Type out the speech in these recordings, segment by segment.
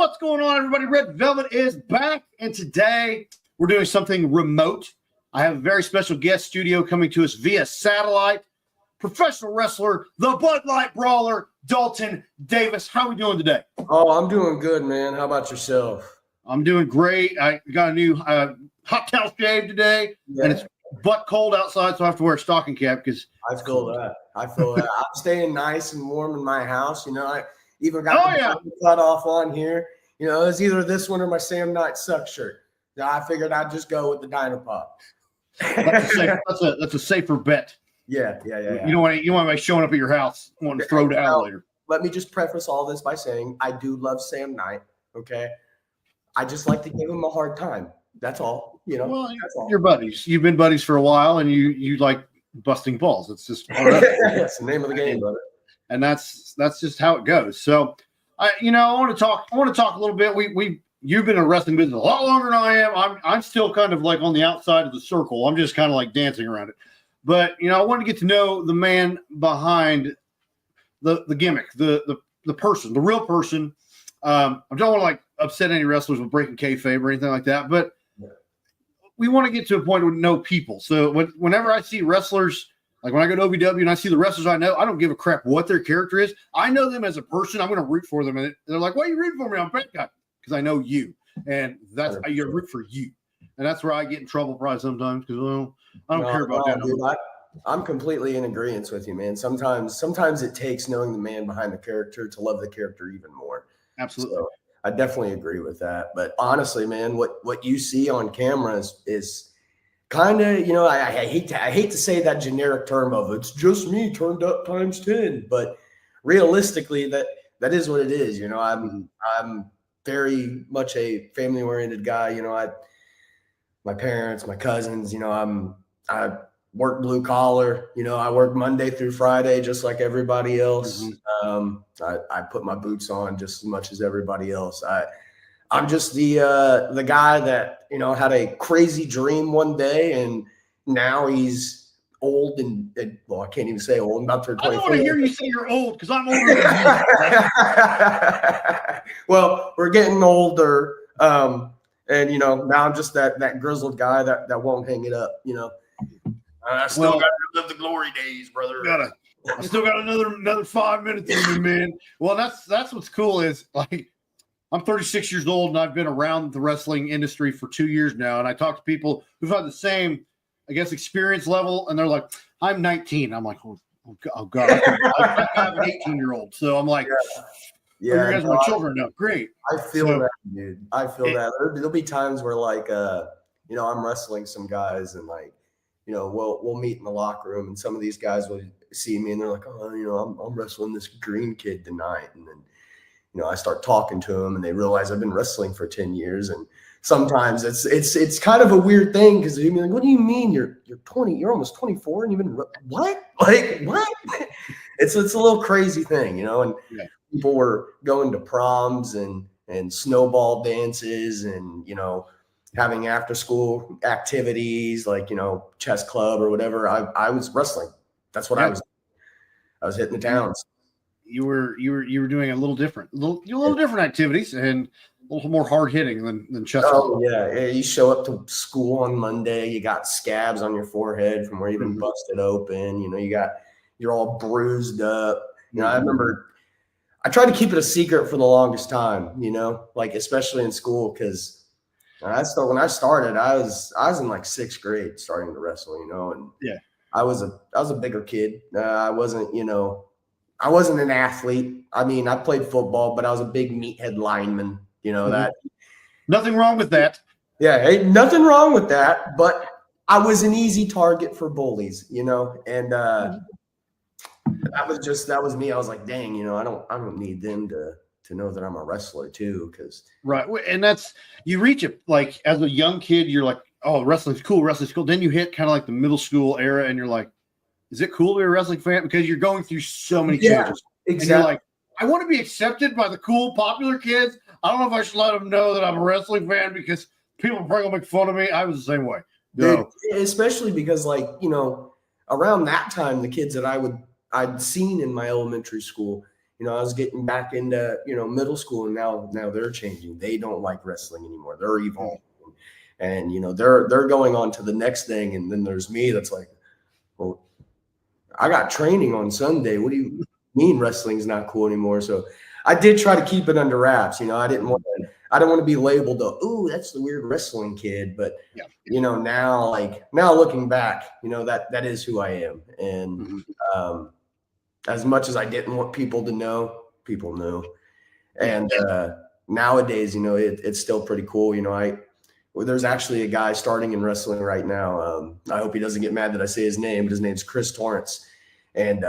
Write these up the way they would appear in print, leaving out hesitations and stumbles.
What's going on, everybody? Red Velvet is back, and today we're doing something remote. I have a very special guest studio coming to us via satellite. Professional wrestler, the Budlight Brawler, Dalton Davis. How are we doing today? Oh, I'm doing good, man. How about yourself? I'm doing great. I got a new hot towel shave today, and it's butt cold outside, so I have to wear a stocking cap because I feel that. I'm staying nice and warm in my house. You know, I even got the cut off on here. You know, it's either this one or my Sam Knight suck shirt. So I figured I'd just go with the Dinerpod. That's a safer bet. Yeah. You don't want anybody showing up at your house wanting to throw down later. Let me just preface all this by saying I do love Sam Knight. Okay, I just like to give him a hard time. That's all. You know. Well, you're buddies. You've been buddies for a while, and you like busting balls. It's just that's the name of the game, brother. And that's just how it goes. So, I want to talk a little bit. You've been in wrestling business a lot longer than I am. I'm still kind of like on the outside of the circle. I'm just kind of like dancing around it. But I wanted to get to know the man behind the gimmick, the person, the real person. I don't want to like upset any wrestlers with breaking kayfabe or anything like that, but we want to get to a point where we know people. So whenever I see wrestlers, like when I go to OVW and I see the wrestlers I know, I don't give a crap what their character is. I know them as a person. I'm going to root for them. And they're like, why are you rooting for me? I'm a bad guy. Because I know you. And that's how you root for you. And that's where I get in trouble probably sometimes because I don't care about that. Dude, I'm completely in agreement with you, man. Sometimes it takes knowing the man behind the character to love the character even more. Absolutely. So I definitely agree with that. But honestly, man, what you see on camera is kind of, I hate to say that generic term of it's just me turned up times 10, but realistically that is what it is. I'm very much a family oriented guy. My parents, my cousins, I work blue collar, I work Monday through Friday, just like everybody else. I put my boots on just as much as everybody else. I'm just the guy that, had a crazy dream one day and now he's old and well, I can't even say old. I'm about to turn 24. I don't want to hear you say you're old because I'm older than you. Well, we're getting older. And now I'm just that grizzled guy that won't hang it up, I still got to live the glory days, brother. I still got another 5 minutes in me, man. Well, that's what's cool is like I'm 36 years old and I've been around the wrestling industry for 2 years now. And I talk to people who've had the same, I guess, experience level. And they're like, I'm 19. I'm like, oh God. I have an 18-year-old. So I'm like, you guys are my children now. Great. I feel that, dude. I feel that. There'll be times where like, I'm wrestling some guys and like, we'll meet in the locker room and some of these guys will see me and they're like, oh, I'm wrestling this green kid tonight. And then, I start talking to them and they realize I've been wrestling for 10 years. And sometimes it's kind of a weird thing because you're like, what do you mean you're 20? You're almost 24 and you've been what? Like what? It's a little crazy thing, and people were going to proms and snowball dances and, having after school activities like, chess club or whatever. I was wrestling. That's what I was hitting the towns. You were doing a little different activities and a little more hard hitting than chess club. Oh yeah. You show up to school on Monday, you got scabs on your forehead from where you've been busted open. You're all bruised up. I remember I tried to keep it a secret for the longest time, like especially in school because when I started, I was in like 6th grade starting to wrestle, and I was a bigger kid. I wasn't an athlete. I mean, I played football, but I was a big meathead lineman, that. Nothing wrong with that. Yeah, hey, nothing wrong with that, but I was an easy target for bullies, and that was me. I was like, dang, I don't need them to know that I'm a wrestler too, because right. And that's you reach it like as a young kid, you're like, oh, wrestling's cool. Then you hit kind of like the middle school era, and you're like, is it cool to be a wrestling fan? Because you're going through so many changes. Exactly. And you're like, I want to be accepted by the cool, popular kids. I don't know if I should let them know that I'm a wrestling fan because people are probably gonna make fun of me. I was the same way. Dude, especially because like, around that time, the kids that I'd seen in my elementary school, I was getting back into, middle school, and now they're changing. They don't like wrestling anymore. They're evolving. And, they're going on to the next thing. And then there's me that's like, well, I got training on Sunday. What do you mean wrestling's not cool anymore? So I did try to keep it under wraps. I didn't want to be labeled ooh, that's the weird wrestling kid. But, now looking back, that is who I am. And as much as I didn't want people to know, people knew. And nowadays, it's still pretty cool. There's actually a guy starting in wrestling right now. I hope he doesn't get mad that I say his name, but his name's Chris Torrance. And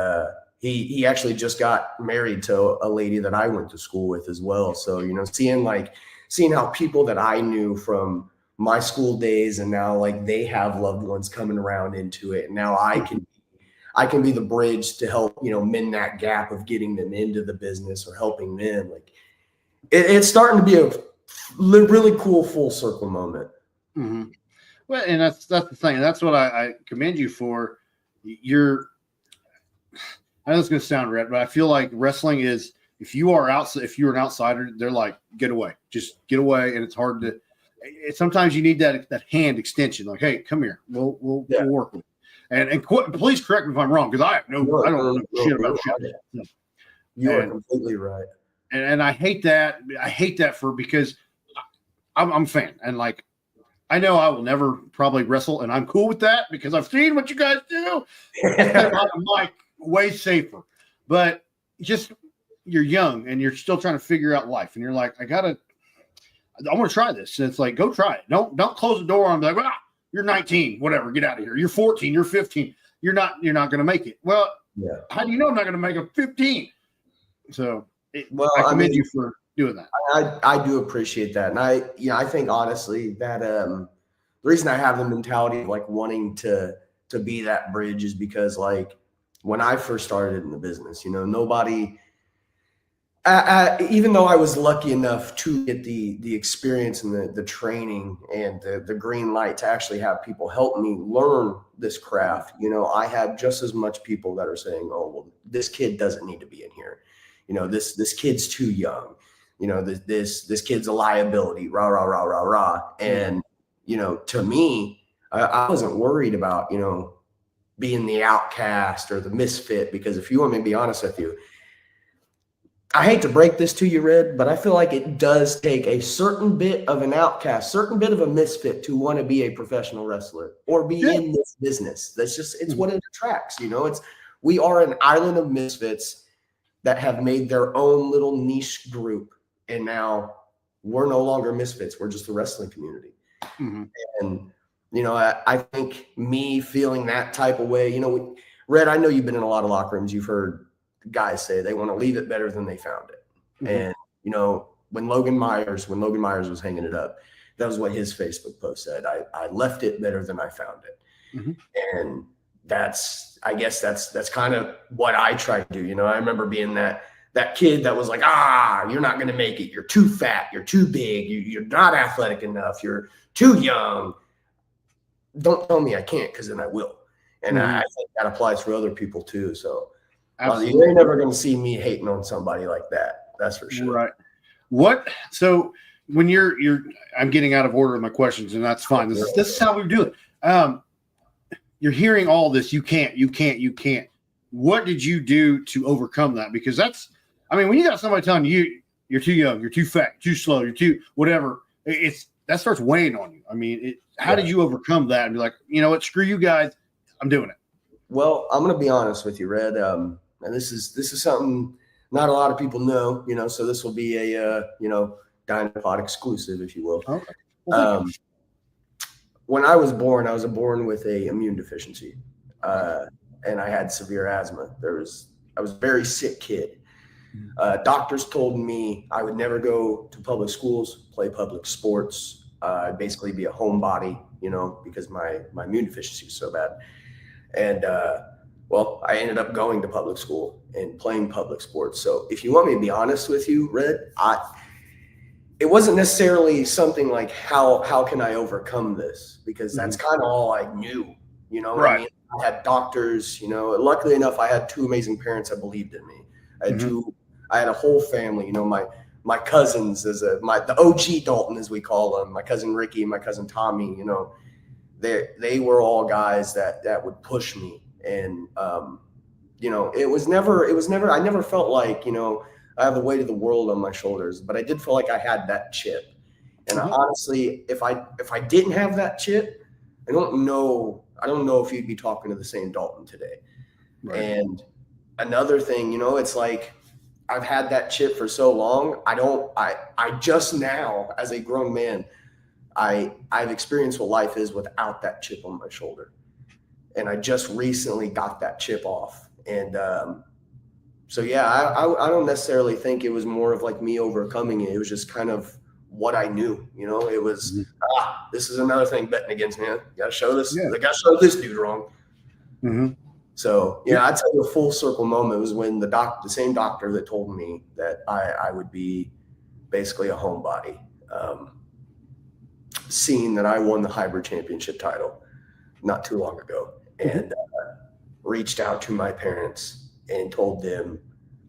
he actually just got married to a lady that I went to school with as well. So, seeing how people that I knew from my school days and now like they have loved ones coming around into it. And now I can be the bridge to help, mend that gap of getting them into the business or helping them. Like it's starting to be a really cool full circle moment. Mm-hmm. Well, and that's the thing. That's what I commend you for. I know it's going to sound red, but I feel like wrestling is, if you're an outsider, they're like, get away, just get away. And it's hard to, sometimes you need that hand extension. Like, hey, come here. We'll work with it. And please correct me if I'm wrong, because I don't know shit about shit. No. You are completely right. And I hate that. Because I'm a fan. And like, I know I will never probably wrestle, and I'm cool with that because I've seen what you guys do. I'm like way safer. But just, you're young and you're still trying to figure out life. And you're like, I want to try this. And it's like, go try it. Don't close the door on like, you're 19, whatever, get out of here. You're 14, you're 15. You're not going to make it. Well, how do you know I'm not going to make a 15? So I commend you for doing that. I do appreciate that. And I think honestly that the reason I have the mentality of like wanting to be that bridge is because like when I first started in the business, nobody, even though I was lucky enough to get the experience and the training and the green light to actually have people help me learn this craft, I have just as much people that are saying, oh, well, this kid doesn't need to be in here. This kid's too young. This kid's a liability, rah, rah, rah, rah, rah. And, to me, I wasn't worried about, being the outcast or the misfit, because if you want me to be honest with you, I hate to break this to you, Red, but I feel like it does take a certain bit of an outcast, certain bit of a misfit to want to be a professional wrestler or be in this business. It's what it attracts. We are an island of misfits that have made their own little niche group. And now we're no longer misfits. We're just the wrestling community. Mm-hmm. And, I think me feeling that type of way, Red, I know you've been in a lot of locker rooms. You've heard guys say they want to leave it better than they found it. Mm-hmm. And, when Logan Myers was hanging it up, that was what his Facebook post said. I left it better than I found it. Mm-hmm. And I guess that's kind of what I try to do. I remember being that kid that was like, you're not going to make it. You're too fat. You're too big. You're not athletic enough. You're too young. Don't tell me I can't, because then I will. And I think that applies for other people too. So you're never going to see me hating on somebody like that. That's for sure. Right. So when I'm getting out of order of my questions, and that's fine. This is how we do it. You're hearing all this. You can't. What did you do to overcome that? Because when you got somebody telling you you're too young, you're too fat, too slow, you're too whatever, that starts weighing on you. How did you overcome that and be like, you know what, screw you guys, I'm doing it? Well, I'm going to be honest with you, Red. And this is something not a lot of people know, so this will be a, Dinerpod exclusive, if you will. Okay. Well, when I was born with a immune deficiency, and I had severe asthma. I was a very sick kid. Doctors told me I would never go to public schools, play public sports. I'd basically be a homebody, because my immune deficiency was so bad. And, I ended up going to public school and playing public sports. So if you want me to be honest with you, Red, it wasn't necessarily something like how can I overcome this? Because that's kind of all I knew, Right. I mean? I had doctors, luckily enough, I had two amazing parents that believed in me. I I had a whole family, my cousins the OG Dalton, as we call them, my cousin Ricky, my cousin Tommy, they were all guys that would push me. And, it was never, I never felt like, I have the weight of the world on my shoulders, but I did feel like I had that chip. And honestly, if I didn't have that chip, I don't know if you'd be talking to the same Dalton today. Right. And another thing, it's like, I've had that chip for so long. I just now, as a grown man, I've experienced what life is without that chip on my shoulder. And I just recently got that chip off. And, so yeah, I don't necessarily think it was more of like me overcoming it. It was just kind of what I knew, it was, this is another thing betting against me. You got to show this. I got to show this dude wrong. Mm-hmm. So, I'd tell you a full circle moment was when the same doctor that told me that I would be basically a homebody, seeing that I won the hybrid championship title not too long ago, and reached out to my parents and told them,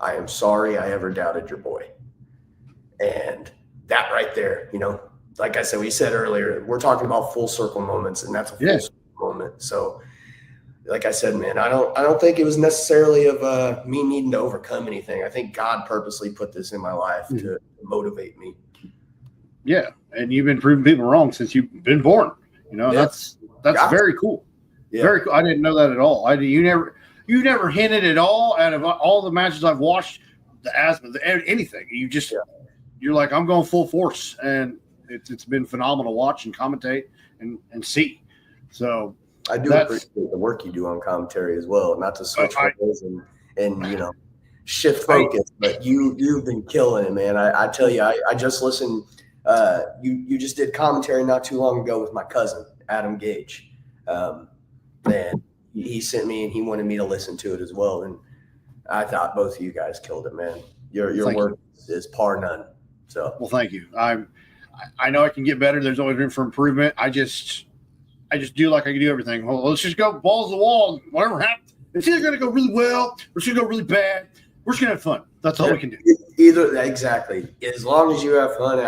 I am sorry I ever doubted your boy. And that right there, like I said, we said earlier, we're talking about full circle moments, and that's a full circle moment. So like I said, man, I don't think it was necessarily of me needing to overcome anything. I think God purposely put this in my life to motivate me. Yeah. And you've been proving people wrong since you've been born. That's very cool. Yeah. Very cool. I didn't know that at all. You never hinted at all out of all the matches I've watched, the asthma, anything. You're like, I'm going full force, and it's been phenomenal to watch and commentate and see. So I do appreciate the work you do on commentary as well. Not to switch focus and shift focus, but you've been killing it, man. I tell you, I just listened. You just did commentary not too long ago with my cousin Adam Gage. And he sent me and he wanted me to listen to it as well. And I thought both of you guys killed it, man. Your work is par none. So well, thank you. I know I can get better. There's always room for improvement. I just do like I can do everything. Well, let's just go balls to the wall. Whatever happens, it's either going to go really well or it's going to go really bad. We're just going to have fun. That's all we can do. Exactly. As long as you have fun.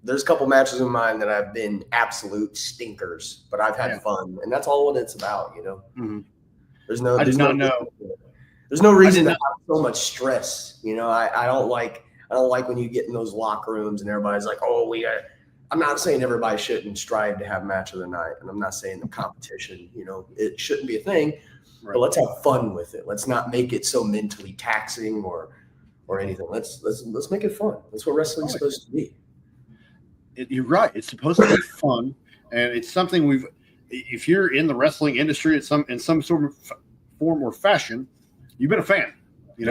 There's a couple matches in mine that have been absolute stinkers, but I've had fun, and that's all what it's about, Mm-hmm. There's no reason to have so much stress. I don't like when you get in those locker rooms and everybody's like, oh, I'm not saying everybody shouldn't strive to have match of the night, and I'm not saying the competition, it shouldn't be a thing, but let's have fun with it. Let's not make it so mentally taxing or anything. Let's make it fun. That's what wrestling's supposed to be. You're right. It's supposed to be fun, and it's something if you're in the wrestling industry in some sort of form or fashion, you've been a fan. You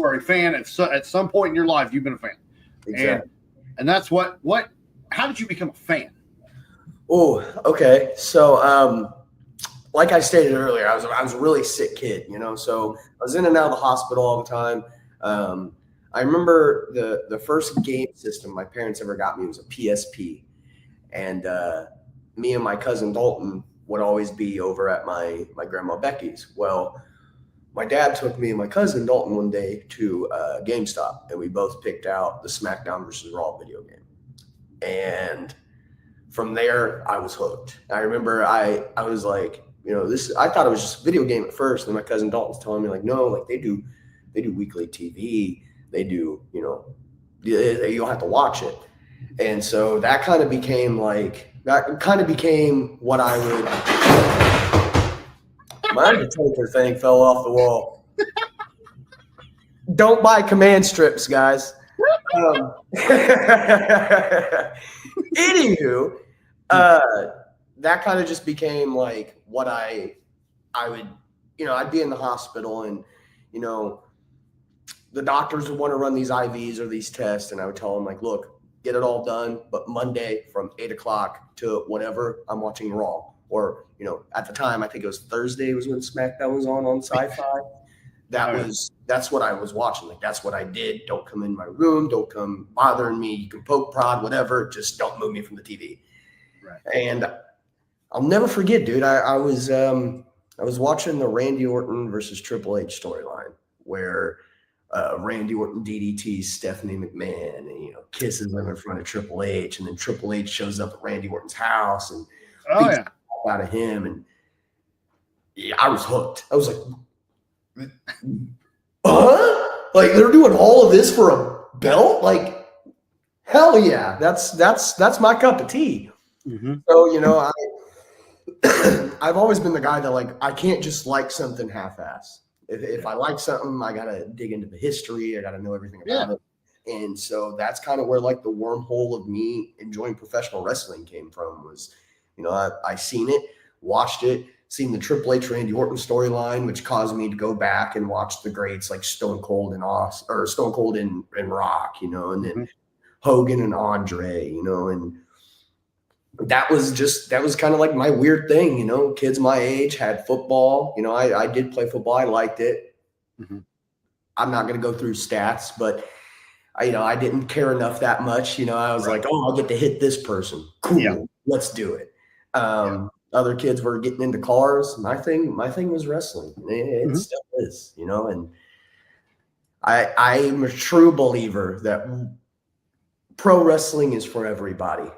are a fan at some point in your life. You've been a fan. Exactly. And that's how did you become a fan? Oh, okay. So, like I stated earlier, I was a really sick kid, so I was in and out of the hospital all the time. I remember the first game system my parents ever got me was a PSP, and me and my cousin Dalton would always be over at my grandma Becky's. Well, my dad took me and my cousin Dalton one day to GameStop, and we both picked out the SmackDown versus Raw video game. And from there, I was hooked. I remember I was like, I thought it was just a video game at first, and my cousin Dalton was telling me like, no, like they do weekly TV. They do, you'll have to watch it. And so that kind of became what I would. My detector thing fell off the wall. Don't buy command strips, guys. Anywho, that kind of just became like what I would, I'd be in the hospital and, the doctors would want to run these IVs or these tests, and I would tell them like, look, get it all done, but Monday from 8:00 to whatever, I'm watching Raw. Or, at the time, I think it was Thursday was when SmackDown was on Sci-Fi. That's what I was watching. Like, that's what I did. Don't come in my room. Don't come bothering me. You can poke, prod, whatever. Just don't move me from the TV. Right. And I'll never forget, dude. I was watching the Randy Orton versus Triple H storyline where Randy Orton DDTs Stephanie McMahon, and kisses him in front of Triple H, and then Triple H shows up at Randy Orton's house and beats the crap out of him, and I was hooked. I was like, like they're doing all of this for a belt? Like, hell yeah, that's my cup of tea. Mm-hmm. So I've always been the guy that like I can't just like something half-ass. If I like something, I gotta dig into the history. I gotta know everything about it. And so that's kind of where like the wormhole of me enjoying professional wrestling came from. Was I seen it, watched it, seen the Triple H Randy Orton storyline, which caused me to go back and watch the greats like Stone Cold and Stone Cold and Rock, and then Hogan and Andre, and that was kind of like my weird thing, kids my age had football. I did play football. I liked it. Mm-hmm. I'm not going to go through stats, but I didn't care enough that much. I was like, oh, I'll get to hit this person. Cool. Let's do it. Other kids were getting into cars. My thing was wrestling. It still is, and I'm a true believer that pro wrestling is for everybody.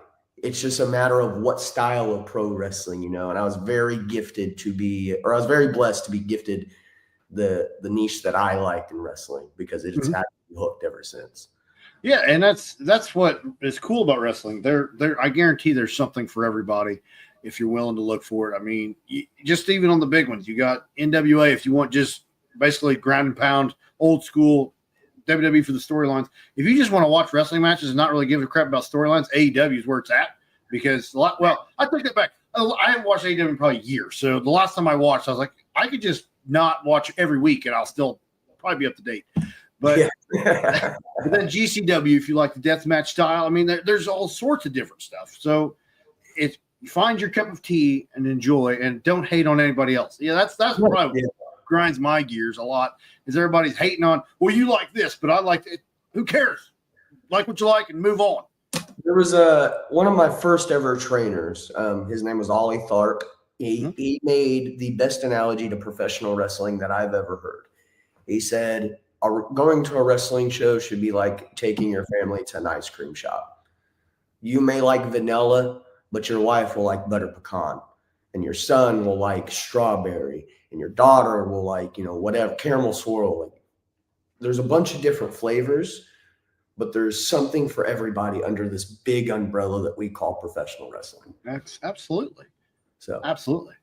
It's just a matter of what style of pro wrestling, and I was very blessed to be gifted the niche that I liked in wrestling, because it's had me hooked ever since. Yeah, and that's what is cool about wrestling. I guarantee there's something for everybody if you're willing to look for it. I mean, just even on the big ones, you got NWA if you want just basically ground and pound, old school. WWE for the storylines. If you just want to watch wrestling matches and not really give a crap about storylines, AEW is where it's at. Because, I take that back. I haven't watched AEW in probably a year. So the last time I watched, I was like, I could just not watch every week and I'll still probably be up to date. But, but then GCW, if you like the deathmatch style, I mean, there's all sorts of different stuff. So find your cup of tea and enjoy, and don't hate on anybody else. Yeah, that's probably what grinds my gears a lot, is everybody's hating on, well, you like this, but I like it. Who cares? Like what you like and move on. There was one of my first ever trainers. His name was Ollie Tharp. He made the best analogy to professional wrestling that I've ever heard. He said, going to a wrestling show should be like taking your family to an ice cream shop. You may like vanilla, but your wife will like butter pecan, and your son will like strawberry, and your daughter will like, whatever, caramel swirl. Like, there's a bunch of different flavors, but there's something for everybody under this big umbrella that we call professional wrestling. That's absolutely. So absolutely.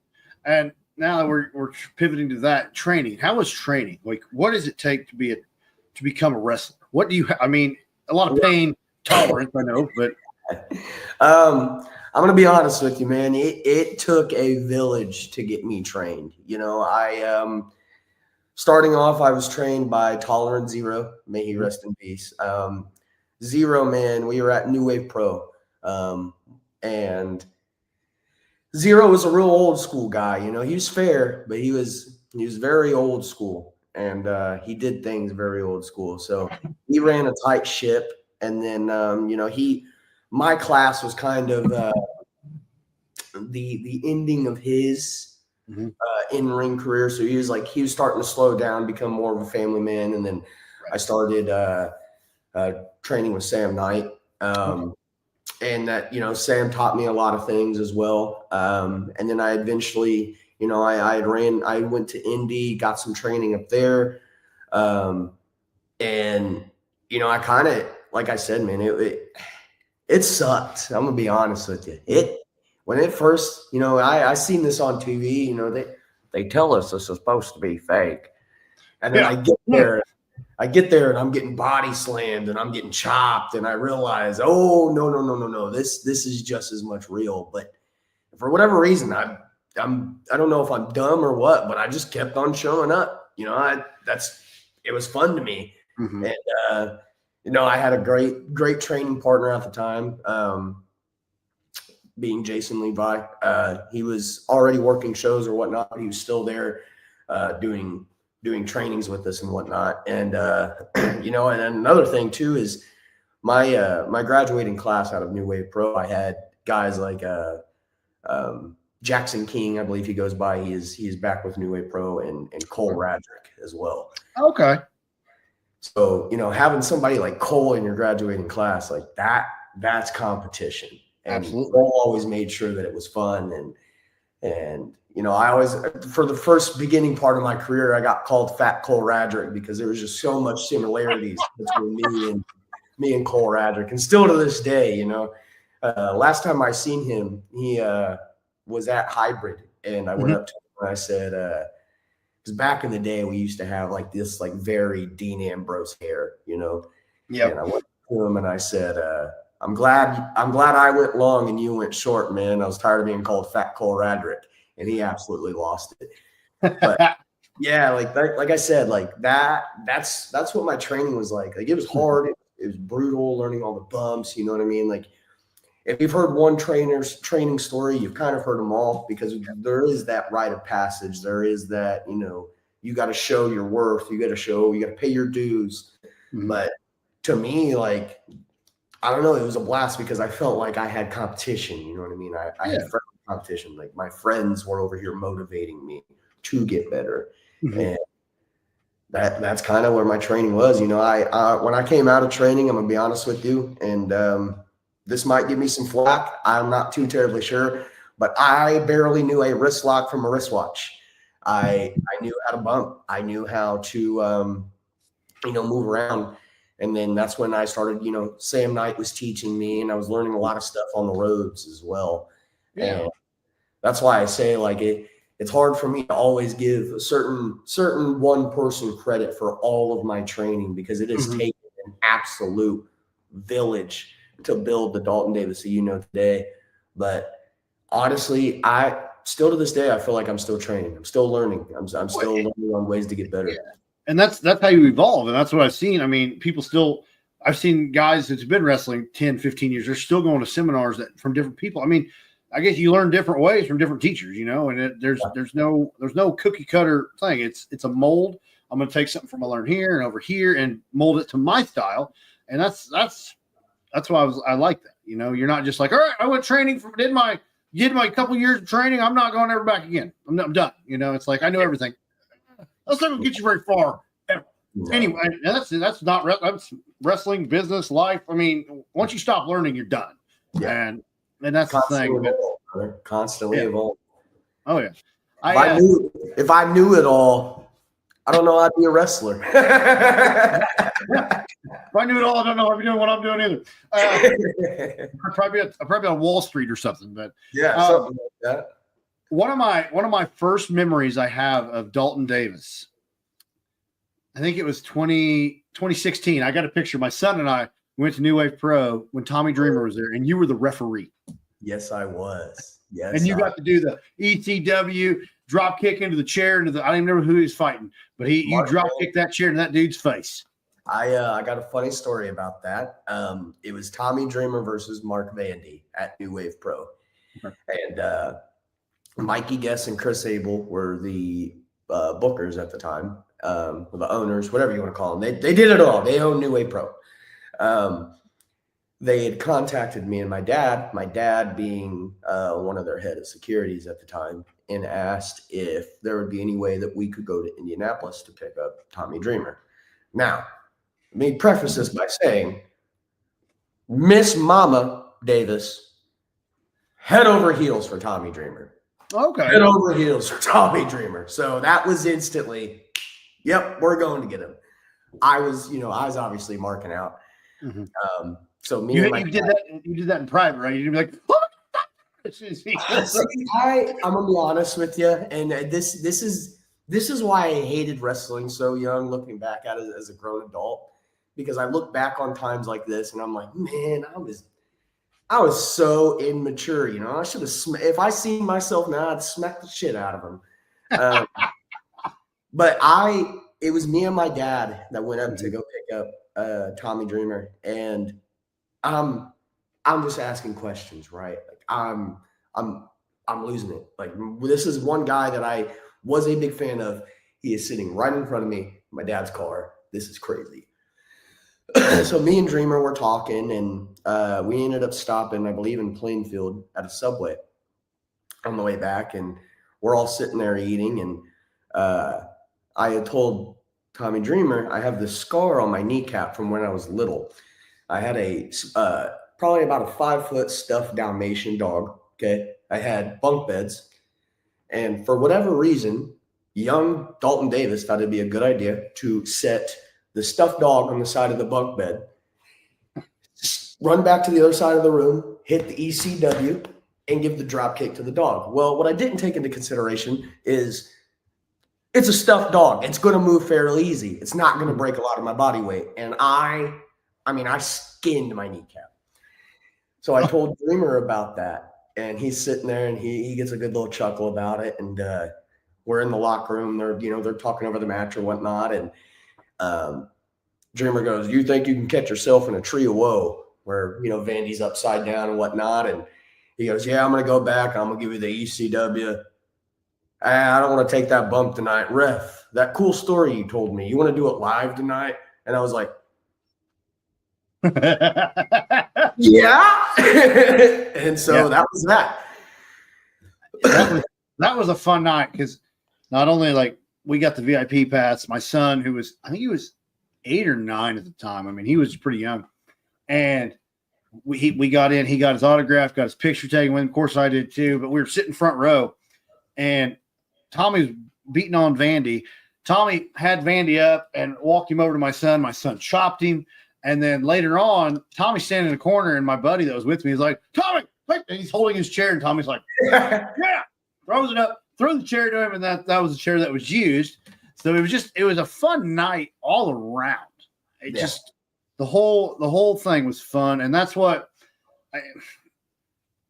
And now that we're pivoting to that, training. How is training? Like, what does it take to become a wrestler? What do you? A lot of pain tolerance, I know, but I'm gonna be honest with you, man. It took a village to get me trained. Starting off, I was trained by Tolerant Zero. May he rest in peace. Zero, man, we were at New Wave Pro. And Zero was a real old school guy. He was fair, but he was very old school. And he did things very old school. So he ran a tight ship. And then, my class was kind of the ending of his in-ring career. So he was starting to slow down, become more of a family man. And then I started training with Sam Knight. And that, Sam taught me a lot of things as well. And then I eventually, I went to Indy, got some training up there. And, I kind of, like I said, man, it sucked. I'm gonna be honest with you. When it first, I seen this on TV, they tell us this is supposed to be fake. And then I get there and I'm getting body slammed and I'm getting chopped, and I realize, oh, no. This is just as much real. But for whatever reason, I don't know if I'm dumb or what, but I just kept on showing up. It was fun to me. Mm-hmm. And I had a great training partner at the time, being Jason Levi. He was already working shows or whatnot, but he was still there doing trainings with us and whatnot. And, and another thing too is my graduating class out of New Wave Pro, I had guys like Jackson King, I believe he goes by. He is back with New Wave Pro, and Cole Radrick as well. Okay. So, having somebody like Cole in your graduating class, like that's competition. And Absolutely. Cole always made sure that it was fun. And I always, for the first beginning part of my career, I got called Fat Cole Radrick because there was just so much similarities between me and Cole Radrick. And still to this day, last time I seen him, he was at Hybrid, and I went up to him and I said, because back in the day we used to have like this like very Dean Ambrose hair, Yeah. And I went to him and I said, I'm glad I went long and you went short, man. I was tired of being called Fat Cole Radrick, and he absolutely lost it. But yeah, like I said, like that's what my training was like. Like it was hard, it was brutal, learning all the bumps. You know what I mean? Like if you've heard one trainer's training story, you've kind of heard them all, because there is that rite of passage. There is that, you got to show your worth. You got to pay your dues. But to me, like, I don't know, it was a blast because I felt like I had competition. You know what I mean? I had friendly competition. Like my friends were over here motivating me to get better. And that's kind of where my training was. When I came out of training, I'm gonna be honest with you, and this might give me some flack. I'm not too terribly sure, but I barely knew a wrist lock from a wristwatch. I knew how to bump. I knew how to move around. And then that's when I started, Sam Knight was teaching me, and I was learning a lot of stuff on the roads as well. Yeah. And that's why I say, like, it's hard for me to always give a certain one person credit for all of my training, because it has taken an absolute village to build the Dalton Davis that you know today. But honestly, I still to this day, I feel like I'm still training. I'm still learning. I'm still learning on ways to get better. Yeah. And that's how you evolve. And that's what I've seen. I mean, I've seen guys that's been wrestling 10, 15 years. They're still going to seminars from different people. I mean, I guess you learn different ways from different teachers, and there's no cookie cutter thing. It's a mold. I'm going to take something from I learned here and over here and mold it to my style. And that's why I like that. You're not just like, all right, I went training did my couple years of training. I'm not going ever back again. I'm done. It's like, I know everything. That's not going to get you very far ever. No. Anyway, that's wrestling, business, life. I mean, once you stop learning, you're done. Yeah. And that's constantly the thing. Constantly evolve. Oh yeah. If I knew it all, I don't know I'd be a wrestler. If I knew it all, I don't know I'd be doing what I'm doing either. I'd probably on Wall Street or something. But something like that. One of my first memories I have of Dalton Davis, I think it was 2016. I got a picture. My son and I went to New Wave Pro when Tommy Dreamer was there, and you were the referee. Yes, I was. Yes, and you got to do the ECW drop kick into the chair. I don't even remember who he was fighting, but you drop kicked that chair into that dude's face. I got a funny story about that. It was Tommy Dreamer versus Mark Vandy at New Wave Pro, and Mikey Guess and Chris Abel were the bookers at the time, the owners, whatever you want to call them. They did it all. They owned New Wave Pro. They had contacted me and my dad being one of their head of securities at the time, and asked if there would be any way that we could go to Indianapolis to pick up Tommy Dreamer. Now, let me preface this by saying, Miss Mama Davis, head over heels for Tommy Dreamer. Okay. Head over heels for Tommy Dreamer. So that was instantly, yep, we're going to get him. I was obviously marking out. So me you did that in private, right? You'd be like, I'm gonna be honest with you, and this is why I hated wrestling so young, looking back at it as a grown adult, because I look back on times like this and I'm like, man, I was so immature. I should have. If I seen myself now, I'd smack the shit out of him. But it was me and my dad that went up to go pick up Tommy Dreamer, and I'm just asking questions, right? Like I'm losing it. Like, this is one guy that I was a big fan of. He is sitting right in front of me, my dad's car. This is crazy. So me and Dreamer were talking, and we ended up stopping, I believe, in Plainfield at a Subway on the way back, and we're all sitting there eating, and I had told Tommy Dreamer, I have this scar on my kneecap from when I was little. I had a probably about a 5-foot stuffed Dalmatian dog. Okay. I had bunk beds. And for whatever reason, young Dalton Davis thought it'd be a good idea to set the stuffed dog on the side of the bunk bed, run back to the other side of the room, hit the ECW, and give the drop kick to the dog. Well, what I didn't take into consideration is it's a stuffed dog. It's going to move fairly easy. It's not going to break a lot of my body weight. And I skinned my kneecap. So I told Dreamer about that. And he's sitting there and he gets a good little chuckle about it. And we're in the locker room. They're talking over the match or whatnot. And Dreamer goes, "You think you can catch yourself in a tree of woe?" Where, Vandy's upside down and whatnot. And he goes, "Yeah, I'm going to go back. I'm going to give you the ECW. I don't want to take that bump tonight. Ref, that cool story you told me, you want to do it live tonight?" And I was like, yeah. And so that was that. That was a fun night because not only like we got the VIP pass, my son, I think he was 8 or 9 at the time. I mean, he was pretty young. And we got in, he got his autograph, got his picture taken with him. Of course I did too, but we were sitting front row and Tommy was beating on Vandy. Tommy had Vandy up and walked him over to my son. My son chopped him. And then later on, Tommy's standing in the corner, and my buddy that was with me is like, "Tommy!" And he's holding his chair, and Tommy's like, "Yeah!" Throws it up, throws the chair to him, and that was the chair that was used. So it was a fun night all around. The whole thing was fun, and that's what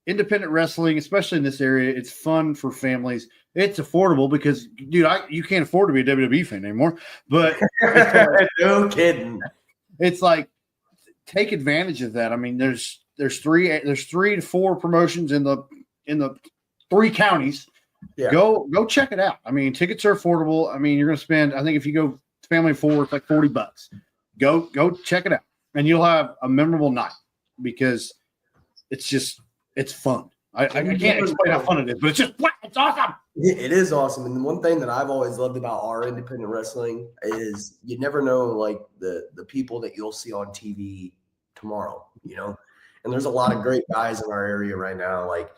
independent wrestling, especially in this area, it's fun for families. It's affordable because, dude, you can't afford to be a WWE fan anymore. But no kidding. It's like take advantage of that. I mean, there's 3 to 4 promotions in the 3 counties. Yeah. Go check it out. I mean, tickets are affordable. I mean, you're going to spend, I think if you go family of 4, it's like $40. Go check it out, and you'll have a memorable night because it's fun. I can't explain how fun it is, but it's awesome. It is awesome. And the one thing that I've always loved about our independent wrestling is you never know, like, the people that you'll see on TV tomorrow, And there's a lot of great guys in our area right now. Like,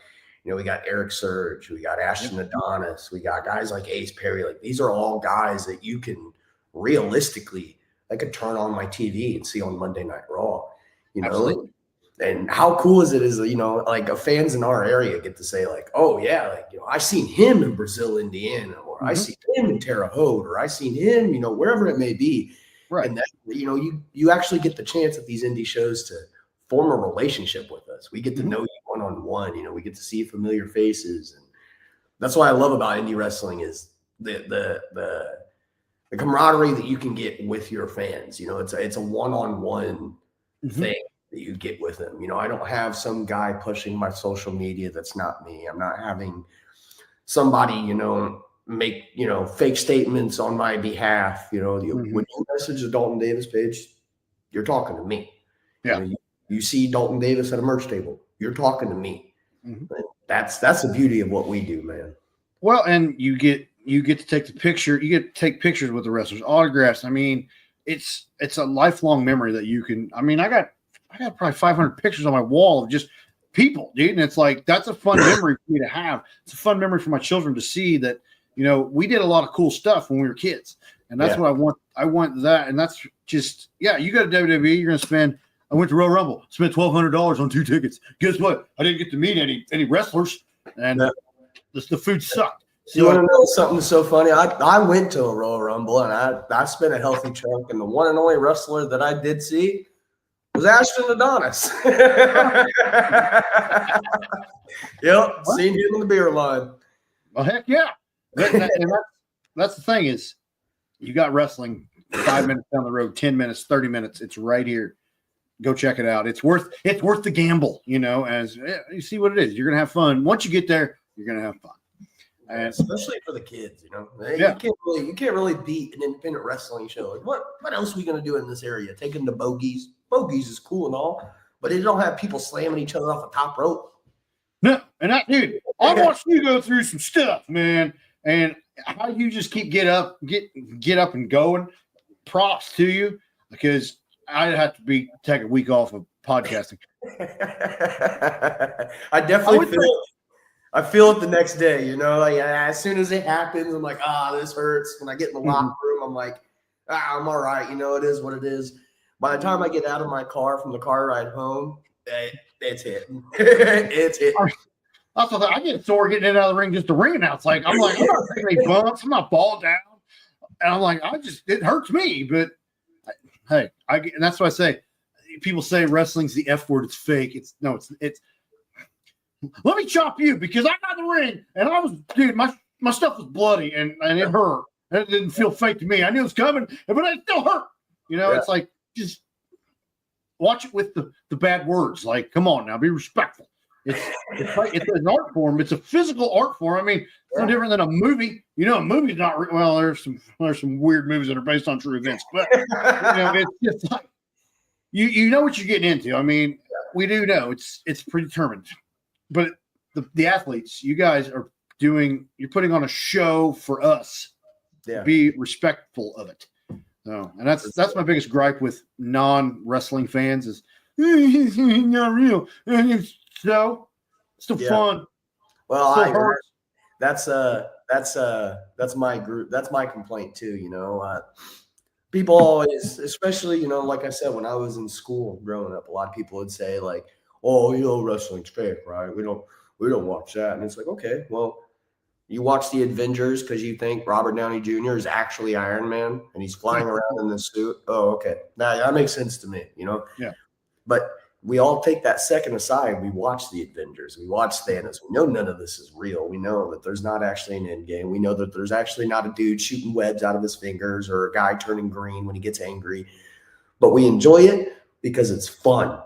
we got Eric Surge, we got Ashton Adonis, we got guys like Ace Perry. Like, these are all guys that you can realistically, I could turn on my TV and see on Monday Night Raw, Absolutely. And how cool is it like fans in our area get to say like, "Oh yeah, like, I seen him in Brazil, Indiana, or I seen him in Terre Haute, or I seen him, wherever it may be." Right. And that, you actually get the chance at these indie shows to form a relationship with us. We get to know you one-on-one, we get to see familiar faces. And that's what I love about indie wrestling is the camaraderie that you can get with your fans. It's a one-on-one thing that you get with them. I don't have some guy pushing my social media that's not me. I'm not having somebody, make, fake statements on my behalf. When you message the Dalton Davis page, you're talking to me. Yeah. You see Dalton Davis at a merch table, you're talking to me. That's the beauty of what we do, man. Well, and you get to take the picture. You get to take pictures with the wrestlers, autographs. I mean, it's a lifelong memory that you can. I mean, I got probably 500 pictures on my wall of just people, dude. And it's like, that's a fun memory for me to have. It's a fun memory for my children to see that, we did a lot of cool stuff when we were kids. And that's what I want. I want that. And that's just, you go to WWE, you're going to spend, I went to Royal Rumble, spent $1,200 on 2 tickets. Guess what? I didn't get to meet any wrestlers, and the food sucked. You want to know something so funny? I went to a Royal Rumble, and I spent a healthy chunk, and the one and only wrestler that I did see was Ashton Adonis. Yep, seen him in the beer line. Well, heck yeah. That's the thing is, you got wrestling 5 minutes down the road, 10 minutes, 30 minutes. It's right here. Go check it out. It's worth the gamble, as you see what it is. You're going to have fun. Once you get there, you're going to have fun. And especially for the kids, you can't really beat an independent wrestling show. Like, what else are we going to do in this area? Taking the bogeys. Bogeys is cool and all, but it don't have people slamming each other off a top rope. No, and dude, I watched you go through some stuff, man, and how you just keep get up and going. props to you because I'd have to take a week off of podcasting. I definitely feel it the next day, you know, like as soon as it happens, I'm like, this hurts. When I get in the locker room, I'm like, I'm all right. You know, it is what it is. By the time I get out of my car from the car ride home, it's hitting. It's hitting. That's what I get sore getting in and out of the ring just to ring announce. Like, I'm not taking any bumps. I'm not falling down. And I'm like, it hurts me. But hey, and that's what I say. People say wrestling's the F word. It's fake. It's let me chop you because I got in the ring and dude, my stuff was bloody and it hurt. And it didn't feel fake to me. I knew it was coming, but it still hurt. You know, It's like, just watch it with the bad words. Like, come on now, be respectful. It's an art form. It's a physical art form. I mean, it's no different than a movie. You know, a movie's not well. There's some weird movies that are based on true events, but it's just like you know what you're getting into. I mean, we do know it's predetermined, but the athletes, you guys are you're putting on a show for us. Yeah. Be respectful of it. So, and that's my biggest gripe with non-wrestling fans is it's not real. And it's still fun. Well, that's my group. That's my complaint too. You know, people always, especially, you know, like I said, when I was in school growing up, a lot of people would say like, "Oh, you know, wrestling's fake, right? We don't watch that." And it's like, okay, well, you watch the Avengers because you think Robert Downey Jr. is actually Iron Man and he's flying around in the suit. Oh, okay, that makes sense to me. You know, yeah. But we all take that second aside. We watch the Avengers. We watch Thanos. We know none of this is real. We know that there's not actually an end game. We know that there's actually not a dude shooting webs out of his fingers or a guy turning green when he gets angry. But we enjoy it because it's fun.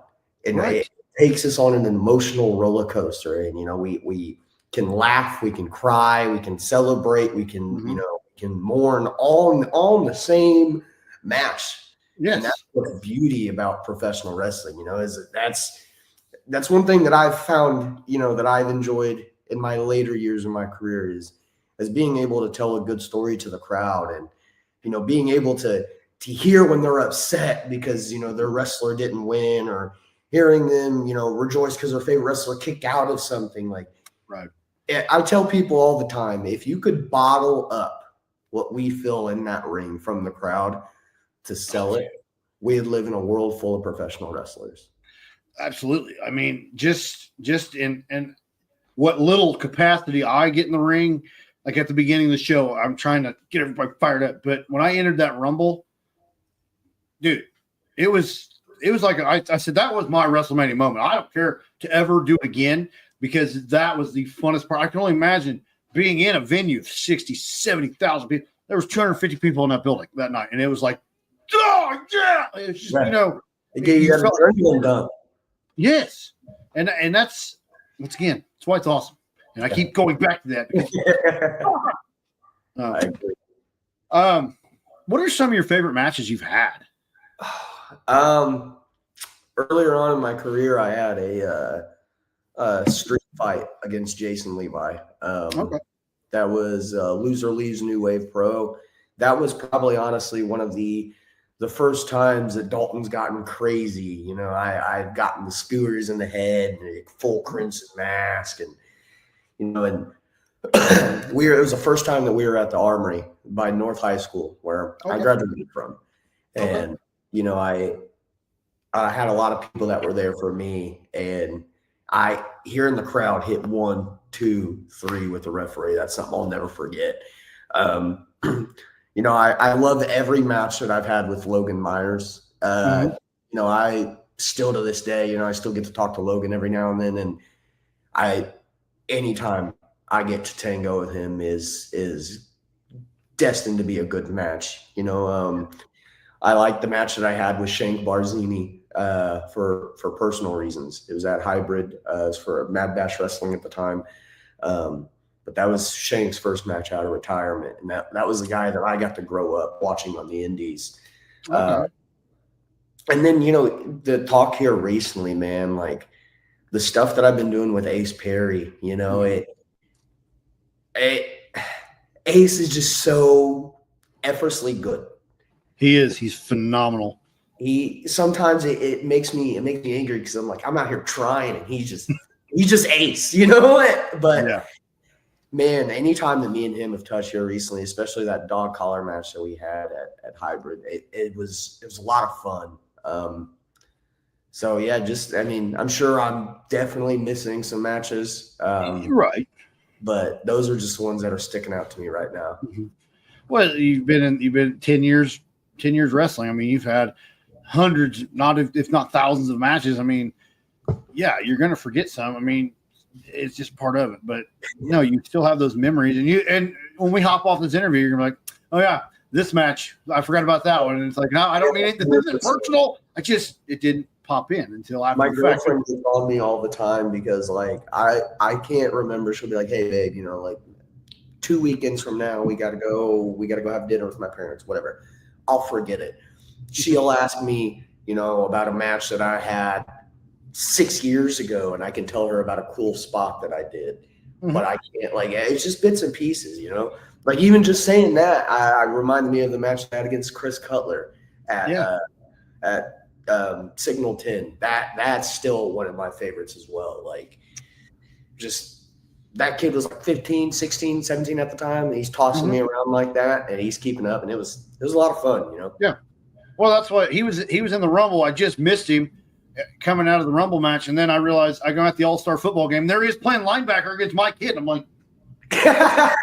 And it takes us on an emotional roller coaster. And, you know, we can laugh, we can cry, we can celebrate, we can, you know, we can mourn all in the same match. Yes. And that's what's beauty about professional wrestling, you know, is that's one thing that I've found, you know, that I've enjoyed in my later years of my career is being able to tell a good story to the crowd and, you know, being able to hear when they're upset because, you know, their wrestler didn't win or hearing them, you know, rejoice because their favorite wrestler kicked out of something. Like, right. I tell people all the time, if you could bottle up what we feel in that ring from the crowd to sell it, we'd live in a world full of professional wrestlers. Absolutely. I mean, just in what little capacity I get in the ring, like at the beginning of the show, I'm trying to get everybody fired up. But when I entered that Rumble, dude, it was like I said, that was my WrestleMania moment. I don't care to ever do it again because that was the funnest part. I can only imagine being in a venue of 60, 70,000 people. There was 250 people in that building that night. And it was like, oh, yeah. It's just, you know. It gave you that adrenaline dump. Yes. And that's, once again, that's why it's awesome. And I keep going back to that. Because, I agree. What are some of your favorite matches you've had? Earlier on in my career, I had a street fight against Jason Levi. That was Loser Leaves New Wave Pro. That was probably honestly one of the first times that Dalton's gotten crazy. You know, I've gotten the scooters in the head, and full crimson mask, and you know, and it was the first time that we were at the Armory by North High School where I graduated from, and you know, I had a lot of people that were there for me, and I hearing the crowd hit 1, 2, 3 with the referee. That's something I'll never forget. You know, I love every match that I've had with Logan Myers. You know, I still to this day, you know, I still get to talk to Logan every now and then. And anytime I get to tango with him is destined to be a good match. You know, I like the match that I had with Shank Barzini for personal reasons. It was at Hybrid. It was for Mad Bash Wrestling at the time. But that was Shank's first match out of retirement. And that was the guy that I got to grow up watching on the indies. And then, you know, the talk here recently, man, like the stuff that I've been doing with Ace Perry, you know, Ace is just so effortlessly good. He is. He's phenomenal. He sometimes it makes me angry because I'm like, I'm out here trying and he's just ace, you know? But Yeah. man, anytime that me and him have touched here recently, especially that dog collar match that we had at Hybrid, it was a lot of fun. So yeah, I'm sure I'm definitely missing some matches. You're right. But those are just ones that are sticking out to me right now. Mm-hmm. Well, you've been 10 years wrestling. I mean, you've had hundreds, if not thousands of matches. I mean, yeah, you're going to forget some. I mean, it's just part of it. But no, you still have those memories. And when we hop off this interview, you're like, oh yeah, this match, I forgot about that one. And it's like, no, I don't mean it. This isn't personal. It didn't pop in until after my the fact. girlfriend gets on me all the time because like I can't remember. She'll be like, hey babe, you know, like 2 weekends from now we gotta go have dinner with my parents, whatever. I'll forget it. She'll ask me, you know, about a match that I had 6 years ago, and I can tell her about a cool spot that I did. Mm-hmm. But I can't, like, it's just bits and pieces, you know. Like even just saying that, I reminded me of the match I had against Chris Cutler at Signal 10. That's still one of my favorites as well. Like, just that kid was like 15, 16, 17 at the time, and he's tossing me around like that, and he's keeping up, and it was a lot of fun, you know. Yeah. Well, that's what he was in the Rumble. I just missed him coming out of the Rumble match, and then I realized I go at the All-Star football game. There he is playing linebacker against my kid. I'm like, yeah.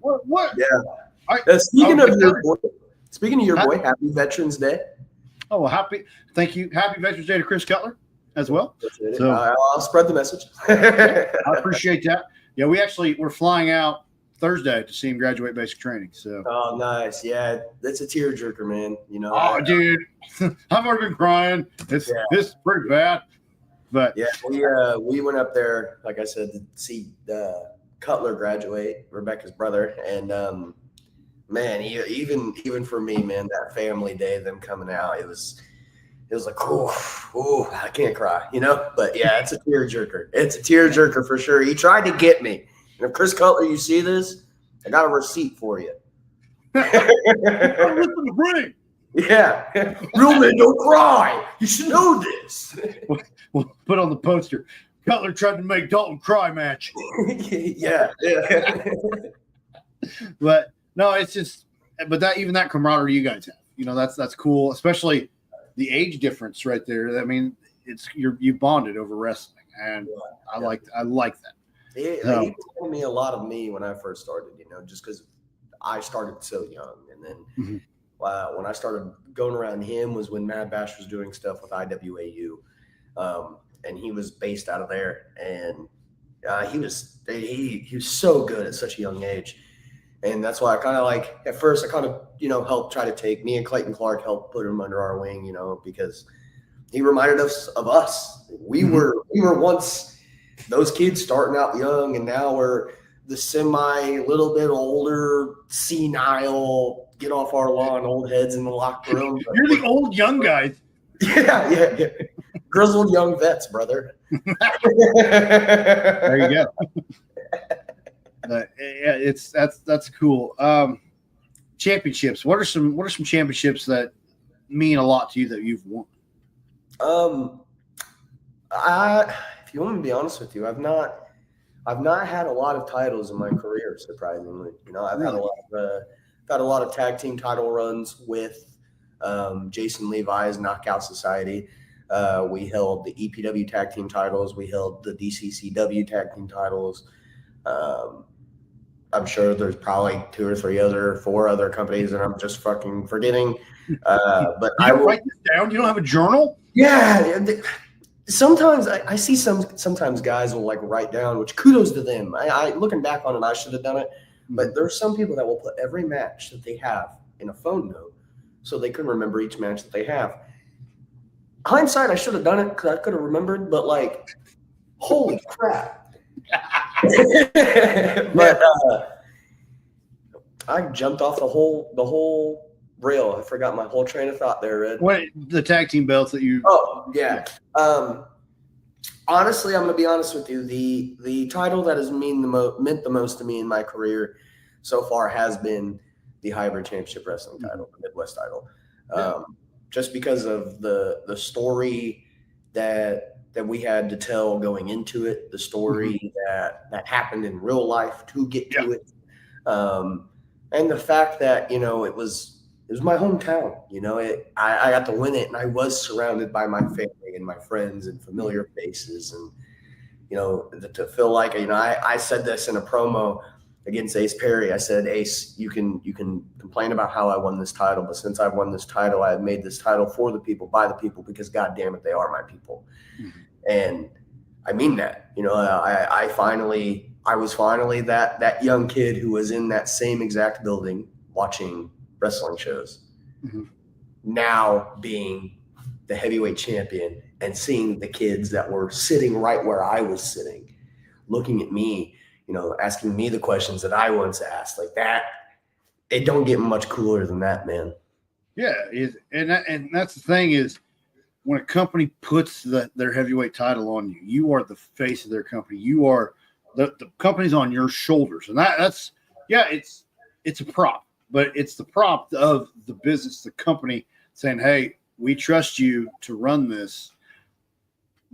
What? Yeah. Speaking of your boy, happy Veterans Day. Oh, well, thank you. Happy Veterans Day to Chris Cutler as well. So I'll spread the message. I appreciate that. Yeah, we're flying out Thursday to see him graduate basic training. So. Oh, nice. Yeah, that's a tearjerker, man. You know. Oh, dude, I've already been crying. It's pretty bad. But yeah, we went up there, like I said, to see Cutler graduate, Rebecca's brother, and man, even for me, man, that family day, them coming out, it was like, oh, I can't cry, you know. But yeah, it's a tearjerker. It's a tearjerker for sure. He tried to get me. And if Chris Cutler, you see this, I got a receipt for you. Yeah. Real men don't cry. You should know this. We'll put on the poster. Cutler tried to make Dalton cry match. Yeah. But no, it's just, but that camaraderie you guys have, you know, that's cool, especially the age difference right there. I mean, you bonded over wrestling, and I like that. He told me a lot of me when I first started, you know, just because I started so young. And then when I started going around him was when Mad Bash was doing stuff with IWAU. And he was based out of there. And he was so good at such a young age. And that's why I kind of like, at first I kind of, you know, helped try to take me and Clayton Clark, helped put him under our wing, you know, because he reminded us of us. We were once those kids starting out young, and now we're the little bit older, senile, get off our lawn, old heads in the locker room. You're the old young guys. Yeah. Grizzled young vets, brother. There you go. Yeah, that's cool. Championships. What are some championships that mean a lot to you that you've won? If you want me to be honest with you, I've not had a lot of titles in my career, surprisingly. You know, I've had a lot of tag team title runs with Jason Levi's Knockout Society. We held the EPW tag team titles. We held the DCCW tag team titles. I'm sure there's probably 2 or 4 other companies that I'm just fucking forgetting. But I write this down. You don't have a journal? Yeah. Sometimes I see sometimes guys will like write down, which kudos to them. I looking back on it, I should have done it. But there's some people that will put every match that they have in a phone note so they can remember each match that they have. Hindsight, I should have done it because I could have remembered, but like, holy crap. But I jumped off the whole rail. I forgot my whole train of thought there, Red. What the tag team belts that you? Oh yeah. Honestly, I'm going to be honest with you. The title that has meant the most to me in my career so far has been hybrid championship wrestling title, the Midwest title, just because of the story that we had to tell going into it, the story that happened in real life to get to it, and the fact that it was my hometown. I got to win it, and I was surrounded by my family and my friends and familiar faces, and to feel like I said this in a promo against Ace Perry. I said, Ace, you can complain about how I won this title, but since I've won this title, I have made this title for the people, by the people, because God damn it, they are my people. And I mean that. I was finally that young kid who was in that same exact building watching wrestling shows. Now being the heavyweight champion and seeing the kids that were sitting right where I was sitting, looking at me, asking me the questions that I once asked, like that, it don't get much cooler than that, man. Yeah, and that's the thing is, when a company puts their heavyweight title on you, you are the face of their company. You are the company's on your shoulders, and that's it's a prop, but it's the prop of the business, the company saying, "Hey, we trust you to run this.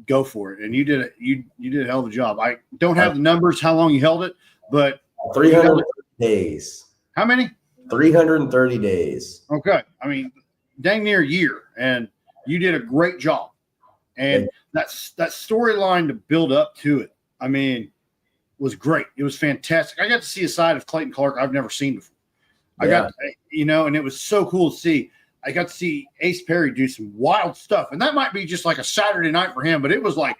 Go for it." And you did it. You did a hell of a job. I don't have the numbers how long you held it, but 300 days. How many? 330 days. Okay, I mean, dang near a year, and you did a great job. And that storyline to build up to it, I mean, was great. It was fantastic. I got to see a side of Clayton Clark I've never seen before. I got, and it was so cool to see. I got to see Ace Perry do some wild stuff, and that might be just like a Saturday night for him, but it was like,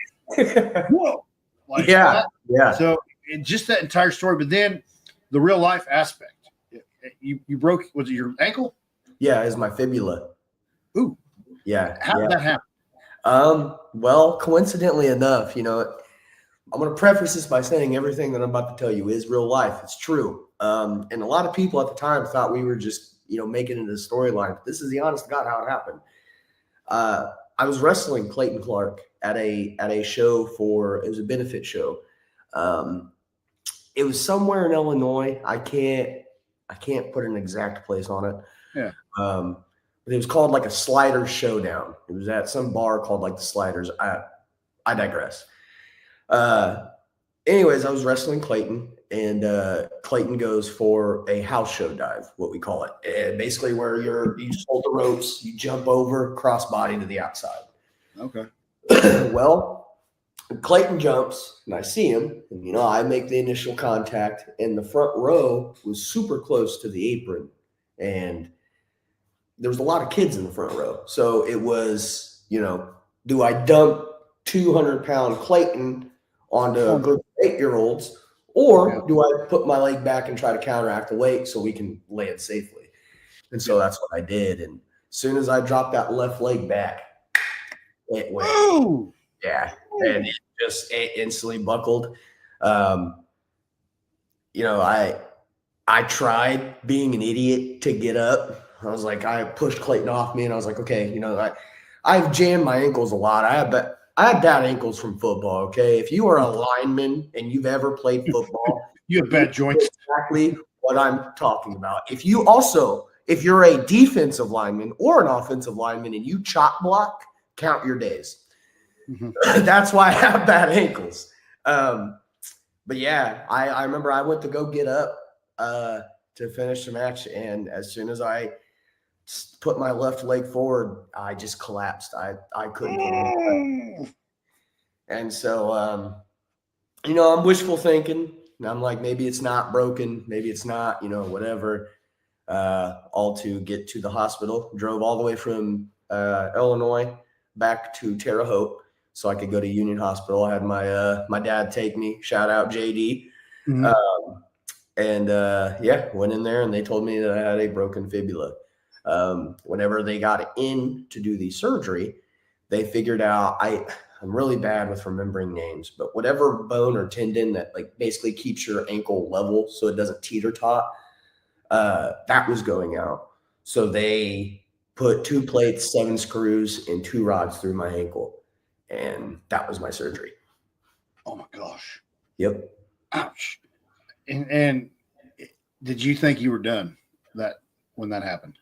whoa. Like that. So just that entire story, but then the real life aspect. You broke, was it your ankle? Yeah, it was my fibula. Ooh. Yeah. How did that happen? Well, coincidentally enough, I'm going to preface this by saying everything that I'm about to tell you is real life. It's true. And a lot of people at the time thought we were just, making it a storyline. This is the honest to God how it happened. I was wrestling Clayton Clark at a show it was a benefit show. It was somewhere in Illinois. I can't put an exact place on it. Yeah. But it was called like a Sliders Showdown. It was at some bar called like the Sliders. I digress. Anyways, I was wrestling Clayton, and Clayton goes for a house show dive, what we call it. And basically where you just hold the ropes, you jump over, cross body to the outside. Okay. Well, Clayton jumps, and I see him, and I make the initial contact, and the front row was super close to the apron, and there was a lot of kids in the front row. So it was, do I dump 200-pound Clayton onto a group of 8-year-olds, or do I put my leg back and try to counteract the weight so we can land safely? And so that's what I did. And as soon as I dropped that left leg back, it went. Ooh. Yeah. And it instantly buckled. I tried being an idiot to get up. I was like, I pushed Clayton off me, and I was like, okay, I've jammed my ankles a lot. I have bad ankles from football. Okay, if you are a lineman and you've ever played football, you have bad joints. Exactly what I'm talking about. If you're a defensive lineman or an offensive lineman and you chop block, count your days. That's why I have bad ankles. But yeah, I remember I went to go get up to finish the match, and as soon as I put my left leg forward, I just collapsed. I couldn't put it. And so, I'm wishful thinking. And I'm like, maybe it's not broken. Maybe it's not, whatever. All to get to the hospital. Drove all the way from Illinois back to Terre Haute so I could go to Union Hospital. I had my dad take me. Shout out JD. Went in there, and they told me that I had a broken fibula. Whenever they got in to do the surgery, they figured out I'm really bad with remembering names, but whatever bone or tendon that like basically keeps your ankle level so it doesn't teeter-tot, that was going out. So they put 2 plates, 7 screws, and 2 rods through my ankle, and that was my surgery. Oh my gosh. Yep. Ouch. And did you think you were done? when that happened?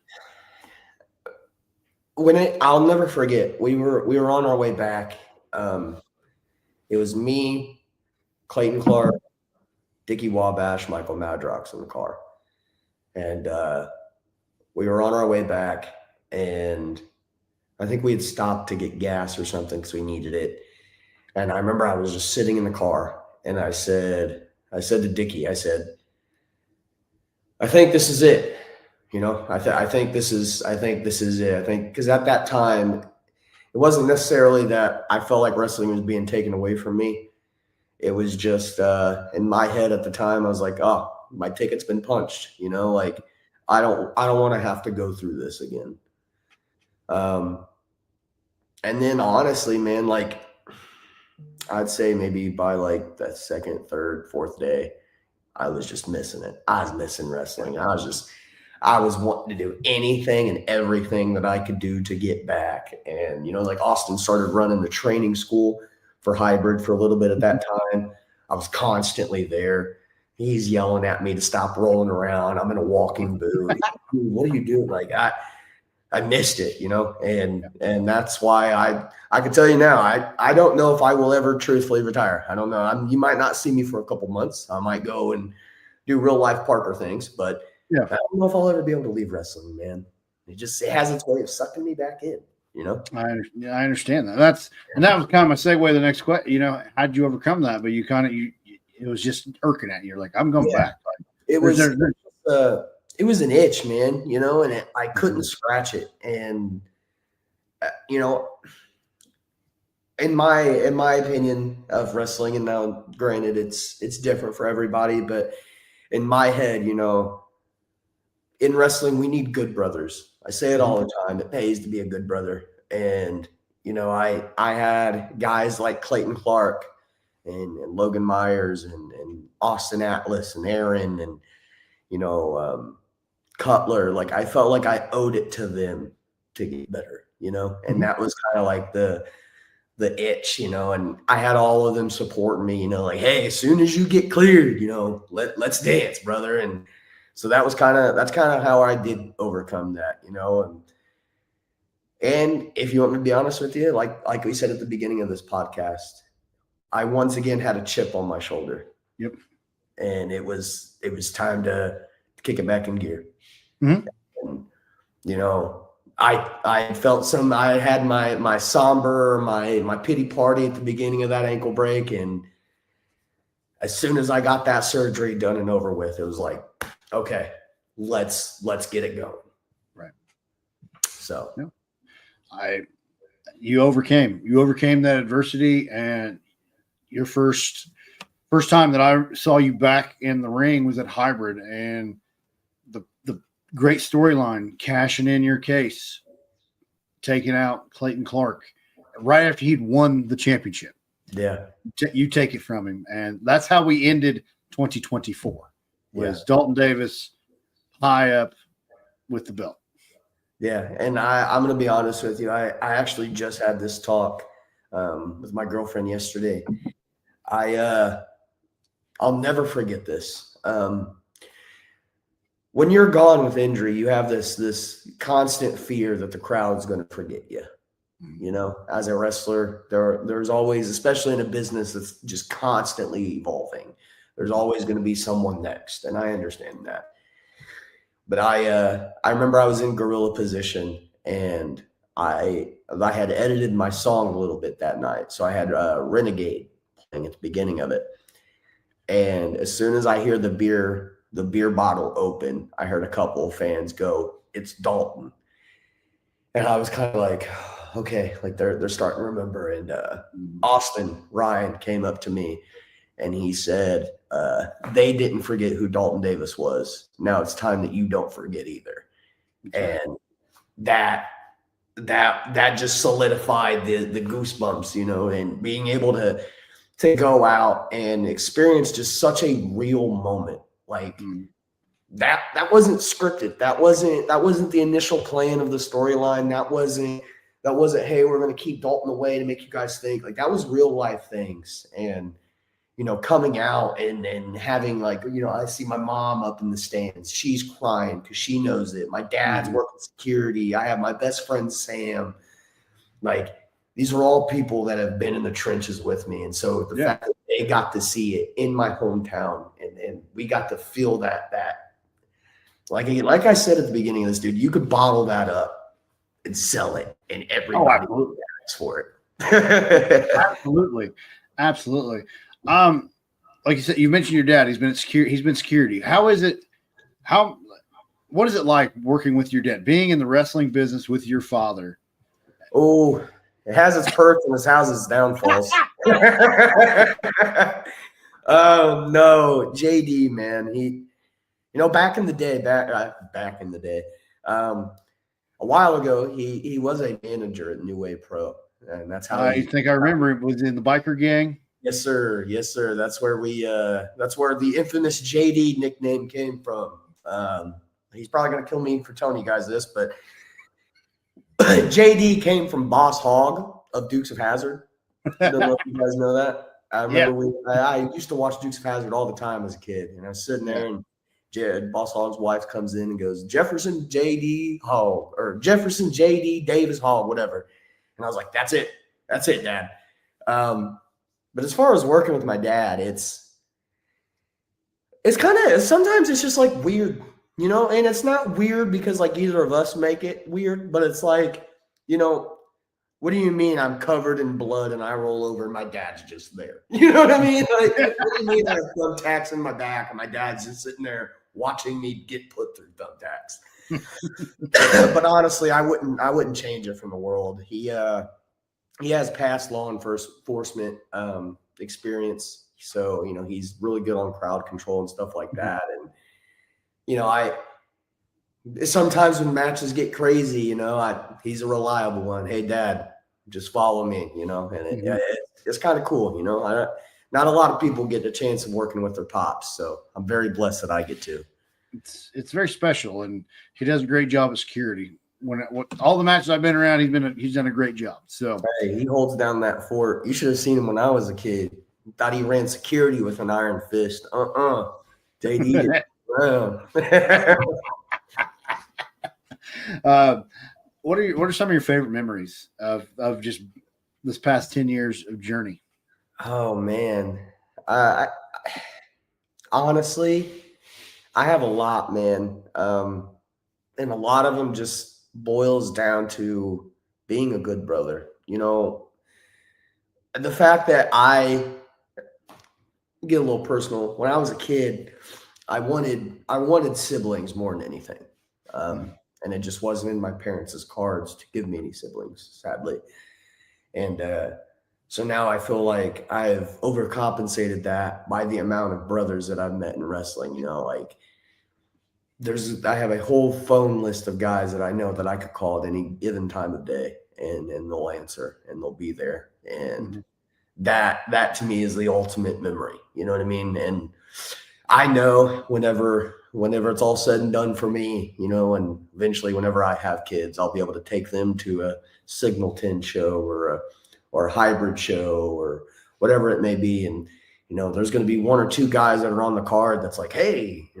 I'll never forget. We were on our way back. It was me, Clayton Clark, Dickie Wabash, Michael Madrox in the car. And we were on our way back, and I think we had stopped to get gas or something because we needed it. And I remember I was just sitting in the car, and I said to Dickie, I said, I think this is it. You know, I think this is it. I think because at that time, it wasn't necessarily that I felt like wrestling was being taken away from me. It was just in my head at the time, I was like, oh, my ticket's been punched. You know, like I don't want to have to go through this again. And then honestly, man, like I'd say maybe by like the second, third, fourth day, I was just missing it. I was missing wrestling. I was wanting to do anything and everything that I could do to get back. And, you know, like Austin started running the training school for hybrid for a little bit at that time. I was constantly there. He's yelling at me to stop rolling around. I'm in a walking boot. Dude, what are you doing? Like I missed it, you know, and that's why I can tell you now, I don't know if I will ever truthfully retire. I don't know. You might not see me for a couple months. I might go and do real life Parker things, but yeah, I don't know if I'll ever be able to leave wrestling, man. It has its way of sucking me back in, you know? I understand that. That was kind of my segue to the next question. You know, how'd you overcome that? But it was just irking at you. You're like, I'm going back. It was an itch, man, you know, and I couldn't scratch it. And, you know, in my opinion of wrestling, and now granted it's different for everybody, but in my head, you know, in wrestling, we need good brothers. I say it all the time. It pays to be a good brother. And, you know, I had guys like Clayton Clark and Logan Myers and Austin Atlas and Aaron and, you know, Cutler. Like I felt like I owed it to them to get better, you know, and that was kind of like the itch, you know, and I had all of them supporting me, you know, like, hey, as soon as you get cleared, you know, let's dance, brother. And so that's kind of how I did overcome that, you know. And if you want me to be honest with you, like we said at the beginning of this podcast, I once again had a chip on my shoulder. Yep. And it was time to kick it back in gear. Mm-hmm. And, you know, I felt I had my somber, my pity party at the beginning of that ankle break. And as soon as I got that surgery done and over with, it was like, okay, let's get it going. Right. So you overcame that adversity, and your first time that I saw you back in the ring was at Hybrid, and the great storyline, cashing in your case, taking out Clayton Clark right after he'd won the championship. Yeah. You take it from him. And that's how we ended 2024 was Dalton Davis high up with the belt. Yeah. And I'm going to be honest with you. I actually just had this talk with my girlfriend yesterday. I'll never forget this. When you're gone with injury, you have this constant fear that the crowd's going to forget you. You know, as a wrestler, there's always, especially in a business that's just constantly evolving, there's always going to be someone next, and I understand that. But I remember I was in gorilla position, and I had edited my song a little bit that night, so I had Renegade playing at the beginning of it. And as soon as I hear the beer bottle open, I heard a couple of fans go, "It's Dalton," and I was kind of like, okay, like they're starting to remember. And Austin Ryan came up to me and he said, they didn't forget who Dalton Davis was. Now it's time that you don't forget either. And that just solidified the goosebumps, you know, and being able to go out and experience just such a real moment. Like that wasn't scripted. That wasn't the initial plan of the storyline. That wasn't, hey, we're going to keep Dalton away to make you guys think. Like, that was real life things. And coming out and having like, I see my mom up in the stands. She's crying because she knows it. My dad's working security. I have my best friend, Sam. Like, these are all people that have been in the trenches with me. And so the fact that they got to see it in my hometown and we got to feel that like I said at the beginning of this, dude, you could bottle that up and sell it and everybody asks for it. Absolutely. Like you said, you mentioned your dad. He's been security. What is it like working with your dad, being in the wrestling business with your father? Oh, it has its perks and it has its downfalls. Oh no, JD, man. He, back in the day, a while ago, he was a manager at New Way Pro, and that's how I think I remember it was in the biker gang. Yes, sir. Yes, sir. That's where that's where the infamous JD nickname came from. He's probably gonna kill me for telling you guys this, but JD came from Boss Hogg of Dukes of Hazzard. I don't know if you guys know that. I remember I used to watch Dukes of Hazzard all the time as a kid, and I was sitting there, and Boss Hogg's wife comes in and goes, Jefferson JD Hogg, or Jefferson JD Davis Hogg, whatever. And I was like, that's it, Dad. But as far as working with my dad, it's kind of, sometimes it's just like weird, and it's not weird because like either of us make it weird, but it's like, what do you mean I'm covered in blood and I roll over and my dad's just there? You know what I mean? Like, what do you mean I have thumbtacks in my back and my dad's just sitting there watching me get put through thumbtacks? But honestly, I wouldn't change it from the world. He has past law enforcement experience, so he's really good on crowd control and stuff like that. And sometimes when matches get crazy, he's a reliable one. Hey, Dad, just follow me, and it's kind of cool, Not a lot of people get the chance of working with their pops, so I'm very blessed that I get to. It's very special, and he does a great job of security. When all the matches I've been around, he's done a great job. So hey, he holds down that fort. You should have seen him when I was a kid. Thought he ran security with an iron fist. JD. What are some of your favorite memories of just this past 10 years of journey? Oh man, honestly, I have a lot, man, and a lot of them just boils down to being a good brother. The fact that I get a little personal. When I was a kid, I wanted siblings more than anything. And it just wasn't in my parents' cards to give me any siblings, sadly. And so now I feel like I've overcompensated that by the amount of brothers that I've met in wrestling. I have a whole phone list of guys that I know that I could call at any given time of day, and they'll answer and they'll be there. And that to me is the ultimate memory. You know what I mean? And I know whenever it's all said and done for me, and eventually whenever I have kids, I'll be able to take them to a Signal 10 show or a hybrid show or whatever it may be. And, there's going to be one or two guys that are on the card that's like, hey,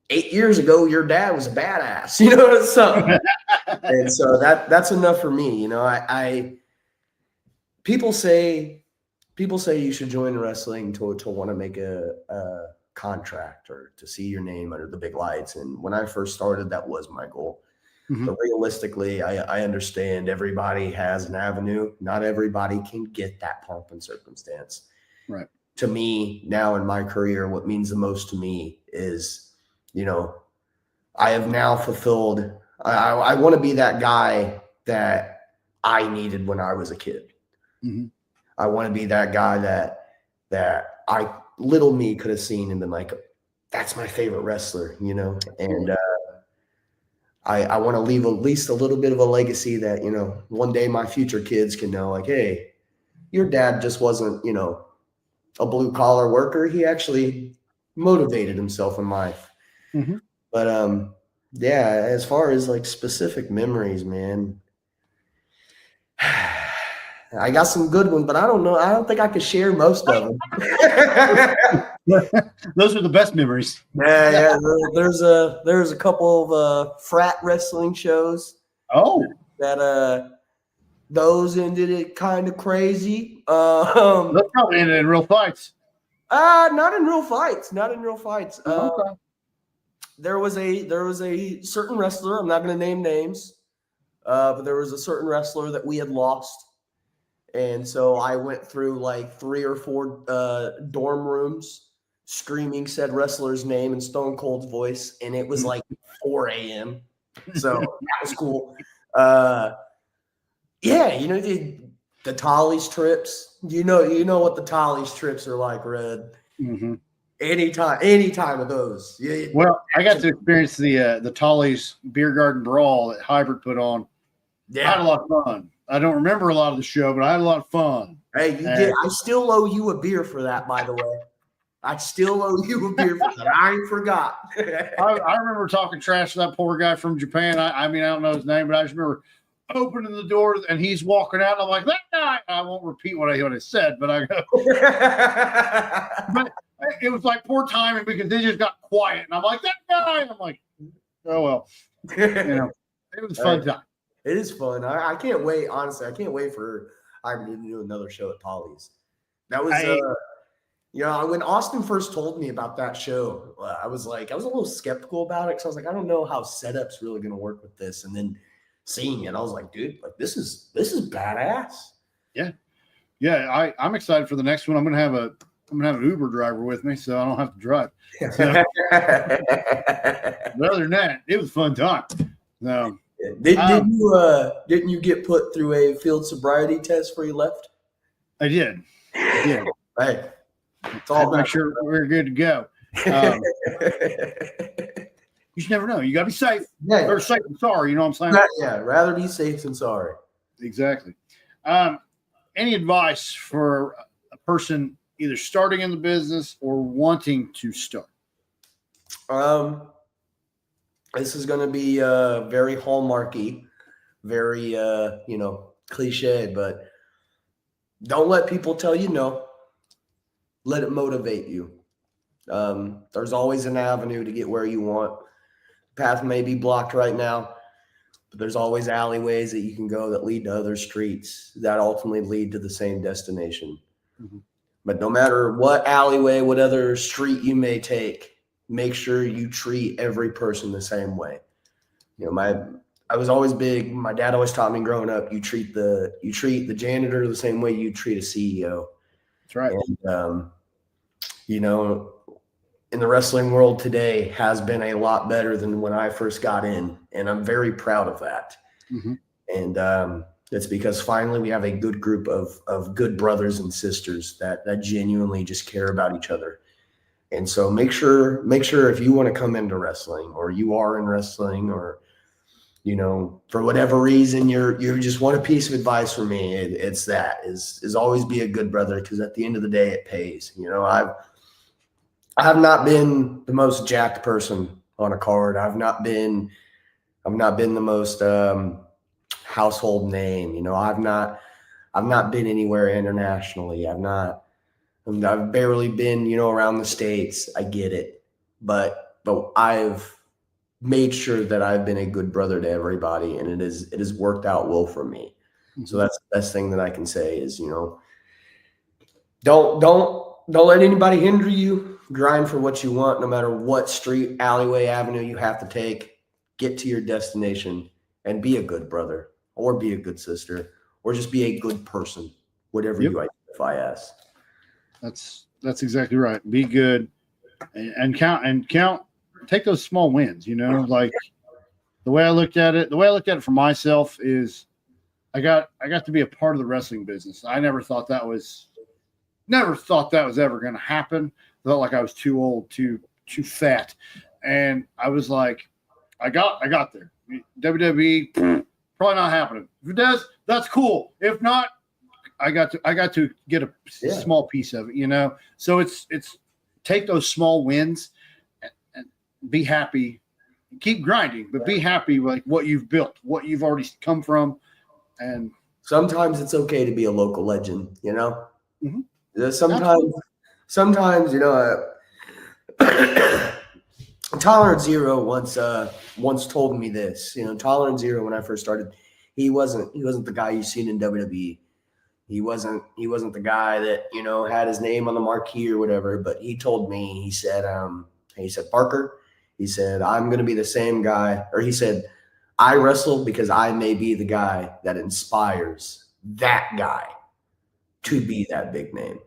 8 years ago, your dad was a badass, something. And so that's enough for me. People say you should join wrestling to want to make a contract or to see your name under the big lights. And when I first started, that was my goal. But realistically, I understand everybody has an avenue. Not everybody can get that pomp and circumstance. Right. To me, now in my career, what means the most to me is, I have now fulfilled. I want to be that guy that I needed when I was a kid. I want to be that guy that little me could have seen and been like, that's my favorite wrestler, and I want to leave at least a little bit of a legacy that, one day my future kids can know, like, hey, your dad just wasn't, a blue collar worker. He actually motivated himself in life. But as far as like specific memories, man, I got some good ones, but I don't know. I don't think I could share most of them. Those are the best memories. Yeah. There's a couple of frat wrestling shows. Oh, that those ended it kind of crazy. that's probably ended in real fights. Not in real fights. Not in real fights. Okay. There was a certain wrestler. I'm not going to name names, but there was a certain wrestler that we had lost. And so I went through like 3 or 4 dorm rooms screaming said wrestler's name in Stone Cold's voice. And it was like 4 a.m. So that was cool. Yeah, you know, the Tolly's trips. You know what the Tolly's trips are like, Red. Mm-hmm. Anytime of those. Yeah. Well, I got to experience the Tolly's Beer Garden Brawl that Hybrid put on. Yeah. I had a lot of fun. I don't remember a lot of the show, but I had a lot of fun. Hey, I still owe you a beer for that, by the way. I still owe you a beer for that. I ain't forgot. I remember talking trash to that poor guy from Japan. I mean, I don't know his name, but I just remember opening the door and he's walking out. And I'm like, that guy. I won't repeat what I said, but I go. But it was like poor timing because they just got quiet. And I'm like, that guy. I'm like, oh, well. It was a fun time. It is fun. I can't wait. Honestly, I can't wait for Ivan to do another show at Polly's. That was, when Austin first told me about that show, I was a little skeptical about it because I was like, I don't know how setup's really going to work with this. And then seeing it, I was like, dude, like this is badass. Yeah. I'm excited for the next one. I'm gonna have an Uber driver with me, so I don't have to drive. So, but other than that, it was a fun time. No. Didn't you get put through a field sobriety test before you left? I did. Hey, it's all make sure we're good to go. You just never know. You got to be safe. Yeah. Or safe and sorry. You know what I'm saying? Yeah. Rather be safe than sorry. Exactly. Any advice for a person either starting in the business or wanting to start? This is going to be very hallmarky, very cliche, but don't let people tell you no. Let it motivate you. There's always an avenue to get where you want. The path may be blocked right now, but there's always alleyways that you can go that lead to other streets that ultimately lead to the same destination. Mm-hmm. But no matter what alleyway, what other street you may take, make sure you treat every person the same way. I was always big. My dad always taught me growing up, you treat the janitor the same way you treat a CEO. That's right. And, in the wrestling world today has been a lot better than when I first got in. And I'm very proud of that. Mm-hmm. And it's because finally we have a good group of good brothers and sisters that genuinely just care about each other. And so make sure if you want to come into wrestling or you are in wrestling or, for whatever reason, you just want a piece of advice from me. It's always be a good brother. Cause at the end of the day, it pays. I have not been the most jacked person on a card. I've not been the most, household name. I've not been anywhere internationally. I've barely been, around the States. I get it. But I've made sure that I've been a good brother to everybody, and it has worked out well for me. Mm-hmm. So that's the best thing that I can say is, don't let anybody hinder you. Grind for what you want, no matter what street, alleyway, avenue you have to take. Get to your destination and be a good brother or be a good sister or just be a good person, whatever you identify as. That's exactly right. Be good and count. Take those small wins. Like the way I looked at it for myself is I got to be a part of the wrestling business. I never thought that was ever going to happen. I felt like I was too old, too fat, and I was like, I got there. WWE probably not happening. If it does, that's cool. If not, I got to get a small piece of it, So it's take those small wins and be happy. Keep grinding, but be happy like what you've built, what you've already come from, and sometimes it's okay to be a local legend, you know? Mm-hmm. Sometimes, you know, Tolerant Zero once told me this. You know, Tolerant Zero, when I first started, he wasn't the guy you've seen in WWE. He wasn't the guy that, you know, had his name on the marquee or whatever. But he told me, he said, Parker, he said, I'm going to be the same guy. Or he said, I wrestle because I may be the guy that inspires that guy to be that big name.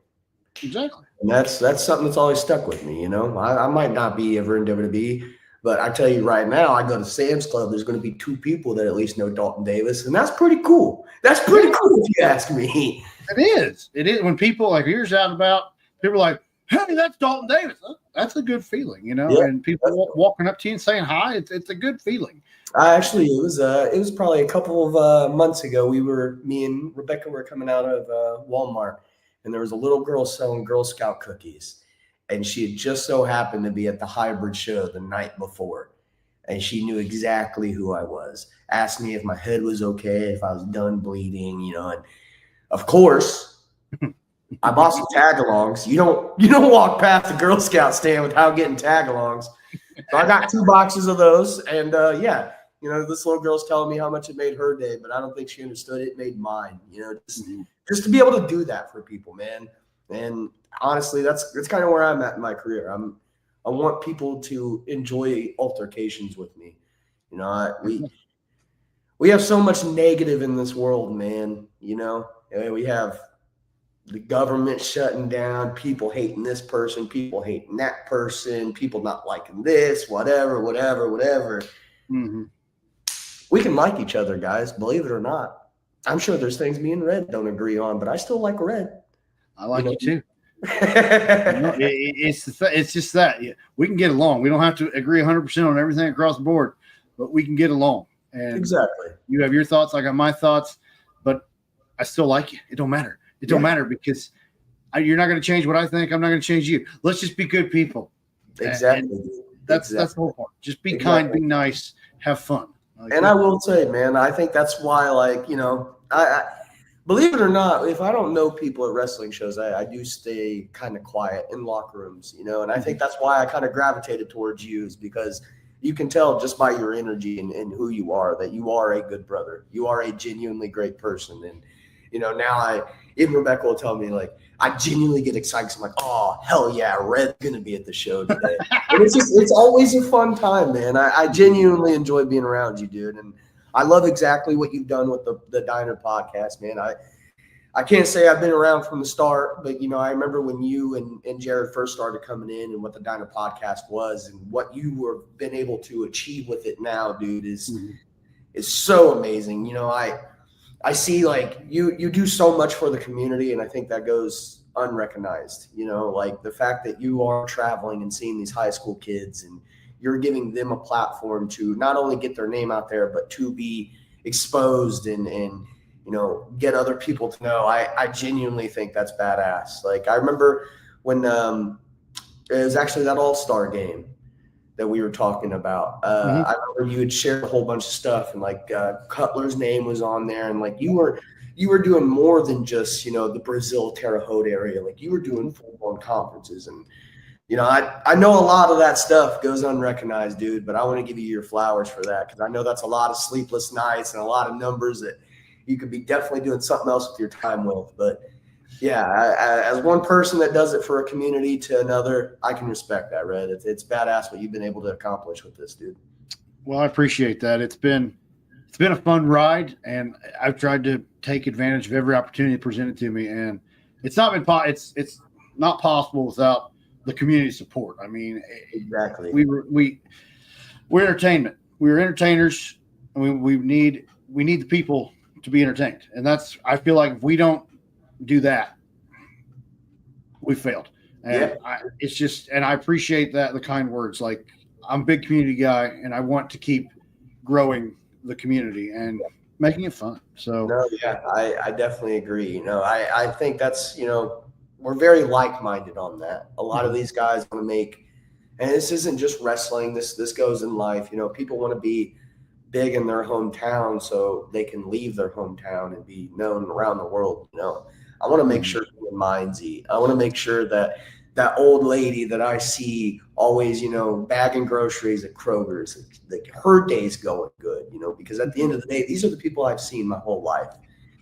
Exactly. And that's something that's always stuck with me. You know, I might not be ever in WWE, but I tell you right now, I go to Sam's Club, there's going to be 2 people that at least know Dalton Davis. And that's pretty cool. That's pretty cool if you ask me. It is. It is. When people like here's out about, people are like, hey, that's Dalton Davis. That's a good feeling, you know. Yeah, and people walking up to you and saying hi, it's a good feeling. It was probably a couple of months ago. Me and Rebecca were coming out of Walmart, and there was a little girl selling Girl Scout cookies, and she had just so happened to be at the hybrid show the night before, and she knew exactly who I was. Asked me if my head was okay, if I was done bleeding, you know, and of course, I bought some tag-alongs. You don't walk past the Girl Scout stand without getting tag-alongs. So I got 2 boxes of those, and yeah, you know, this little girl's telling me how much it made her day, but I don't think she understood it made mine. You know, just to be able to do that for people, man. And honestly, that's kind of where I'm at in my career. I want people to enjoy altercations with me. You know, we have so much negative in this world, man. You know, we have the government shutting down, people hating this person, people hating that person, people not liking this, whatever. Mm-hmm. We can like each other, guys, believe it or not. I'm sure there's things me and Red don't agree on, but I still like Red. I like you too. It's just that we can get along. We don't have to agree 100% on everything across the board, but we can get along. And exactly. You have your thoughts, I got my thoughts, but I still like you. It don't matter. It don't matter because you're not going to change what I think. I'm not going to change you. Let's just be good people. Exactly. And that's the whole point. Just be kind, be nice, have fun. And I will say, man, I think that's why, like, you know, I believe it or not, if I don't know people at wrestling shows, I do stay kind of quiet in locker rooms, you know, and I think that's why I kind of gravitated towards you, is because you can tell just by your energy and who you are that you are a good brother. You are a genuinely great person. And, you know, now even Rebecca will tell me, like, I genuinely get excited because I'm like, oh, hell yeah, Red's going to be at the show today. And it's always a fun time, man. I genuinely enjoy being around you, dude. And I love exactly what you've done with the Diner podcast, man. I can't say I've been around from the start, but, you know, I remember when you and Jared first started coming in and what the Diner podcast was and what you were been able to achieve with it now, dude, is so amazing. You know, I see, like, you do so much for the community, and I think that goes unrecognized. You know, like the fact that you are traveling and seeing these high school kids and you're giving them a platform to not only get their name out there, but to be exposed and you know, get other people to know. I genuinely think that's badass. Like, I remember when it was actually that All-Star game that we were talking about. I remember you had shared a whole bunch of stuff, and like Cutler's name was on there, and like you were doing more than just, you know, the Brazil Terre Haute area. Like, you were doing full-blown conferences, and you know, I know a lot of that stuff goes unrecognized, dude, but I want to give you your flowers for that, because I know that's a lot of sleepless nights and a lot of numbers that you could be definitely doing something else with your time with. But yeah, as one person that does it for a community to another, I can respect that, Red. It's badass what you've been able to accomplish with this, dude. Well, I appreciate that. It's been a fun ride, and I've tried to take advantage of every opportunity presented to me, and it's not possible without the community support. I mean, exactly. We're entertainment. We're entertainers, and we need the people to be entertained, and I feel like if we don't do that, we failed. And I appreciate that, the kind words. Like, I'm a big community guy, and I want to keep growing the community and making it fun. So no, yeah, I definitely agree. You know, I think that's, you know, we're very like-minded on that. A lot of these guys want to make, and this isn't just wrestling, this goes in life. You know, people want to be big in their hometown so they can leave their hometown and be known around the world. I want to make sure minds eat. I want to make sure that that old lady that I see always, bagging groceries at Kroger's, like her day's going good, because at the end of the day, these are the people I've seen my whole life.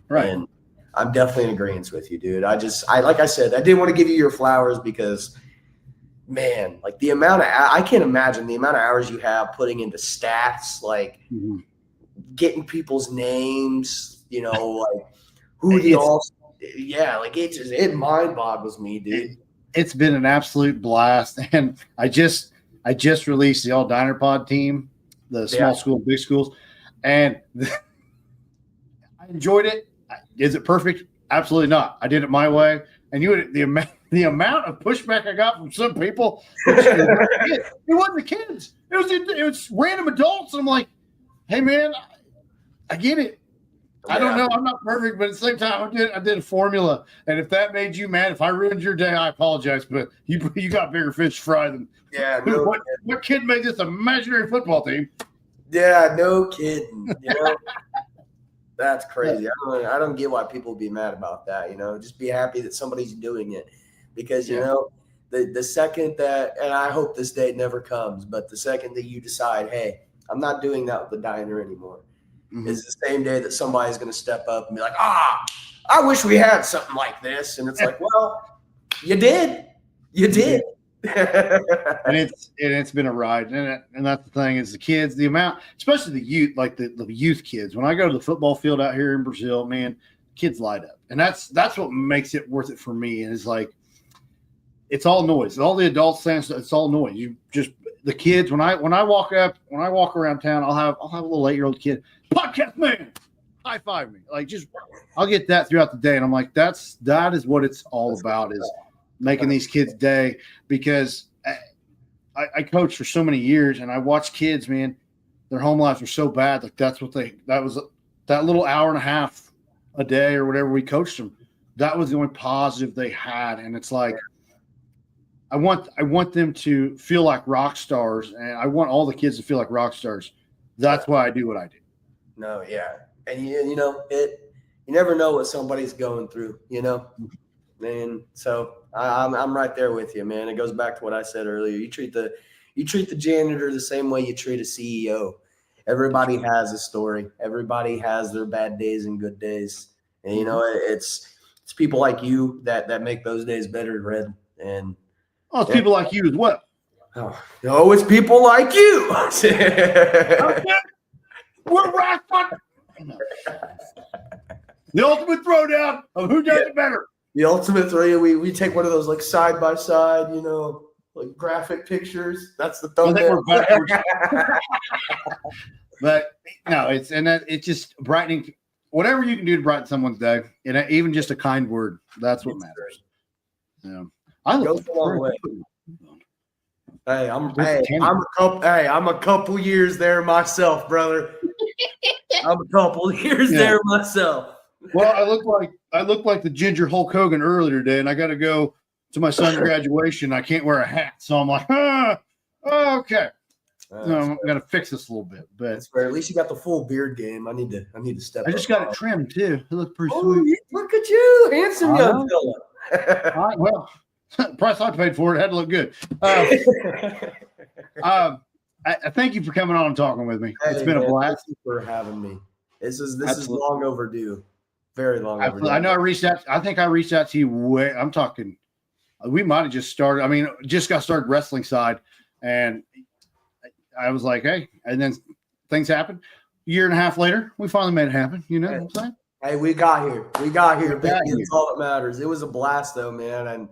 Right. And I'm definitely in agreement with you, dude. Like I said, I didn't want to give you your flowers because, man, like I can't imagine the amount of hours you have putting into stats, like getting people's names, like who the all. Yeah, like it mind boggles me, dude. It's been an absolute blast, and I just released the all Dinerpod team, the small school, big schools, and I enjoyed it. Is it perfect? Absolutely not. I did it my way, and the amount of pushback I got from some people. It wasn't the kids. It was random adults, and I'm like, hey man, I get it. I don't know. I'm not perfect, but at the same time, I did a formula, and if that made you mad, if I ruined your day, I apologize. But you got bigger fish to fry than what kid made this imaginary football team? Yeah, no kidding. That's crazy. I don't get why people be mad about that. Just be happy that somebody's doing it, because the second that, and I hope this day never comes, but the second that you decide, hey, I'm not doing that with the diner anymore. Is the same day that somebody's going to step up and be like, I wish we had something like this. And it's like, well, you did. And it's been a ride. And that's the thing is the kids, the amount, especially the youth, like the youth kids. When I go to the football field out here in Brazil, man, kids light up. And that's what makes it worth it for me. And it's like, it's all noise. All the adults saying it's all noise. You just, the kids, when I walk around town, I'll have a little 8-year-old kid, podcast man, high five me. Like, just, I'll get that throughout the day. And I'm like, that is what it's all about, is making these kids' day, because I coached for so many years and I watched kids, man, their home lives were so bad. Like that was that little hour and a half a day or whatever we coached them. That was the only positive they had. And it's like, I want them to feel like rock stars, and I want all the kids to feel like rock stars. That's why I do what I do. No, yeah. And you never know what somebody's going through, And so I'm right there with you, man. It goes back to what I said earlier. You treat the janitor the same way you treat a CEO. Everybody has a story. Everybody has their bad days and good days. And it's people like you that make those days better, Red. And it's people like you as well. Oh, no, it's people like you. We're rock. The ultimate throwdown of who does it better. The ultimate three. We take one of those like side by side, like graphic pictures. That's the thumbnail. But no, it's just brightening. Whatever you can do to brighten someone's day, and even just a kind word, that's what matters. Yeah. Goes a long way. Hey, I'm a couple years there myself, brother. I'm a couple years there myself. Well, I look like the ginger Hulk Hogan earlier today, and I got to go to my son's graduation. I can't wear a hat, so I'm like, okay. I'm gonna fix this a little bit, but that's fair. At least you got the full beard game. I need to step. I just got it trimmed too. It looked pretty sweet. Look at you, handsome young fella. Well, price I paid for it had to look good. I thank you for coming on and talking with me. It's been a blast. Thank you for having me. This is long overdue. Very long overdue. I know I reached out. I think I reached out to you. I'm talking. We might have just started. I mean, just got started wrestling side, and I was like, hey, and then things happened. A year and a half later, we finally made it happen. You know what I'm saying? Hey, we got here. That's all that matters. It was a blast, though, man. And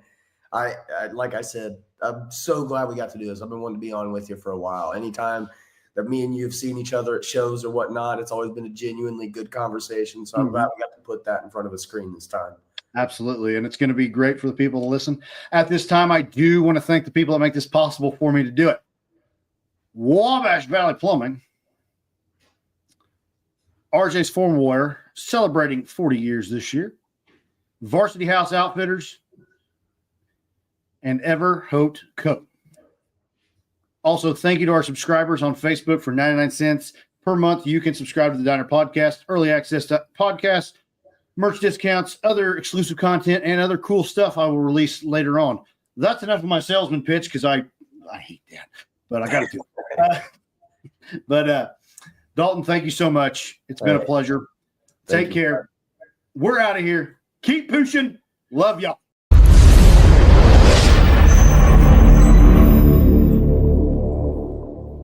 I like I said, I'm so glad we got to do this. I've been wanting to be on with you for a while. Anytime that me and you have seen each other at shows or whatnot, it's always been a genuinely good conversation. So I'm glad we got to put that in front of a screen this time. Absolutely. And it's going to be great for the people to listen. At this time, I do want to thank the people that make this possible for me to do it. Wabash Valley Plumbing, RJ's Formal Wear, celebrating 40 years this year, Varsity House Outfitters, and Ever Hoped Coat. Also, thank you to our subscribers on Facebook for 99 cents per month, you can subscribe to the Diner Podcast, early access to podcasts, merch discounts, other exclusive content, and other cool stuff I will release later on. That's enough of my salesman pitch because I hate that, but I got to do it. But Dalton, thank you so much. It's been a pleasure. Take care. We're out of here. Keep pushing. Love y'all.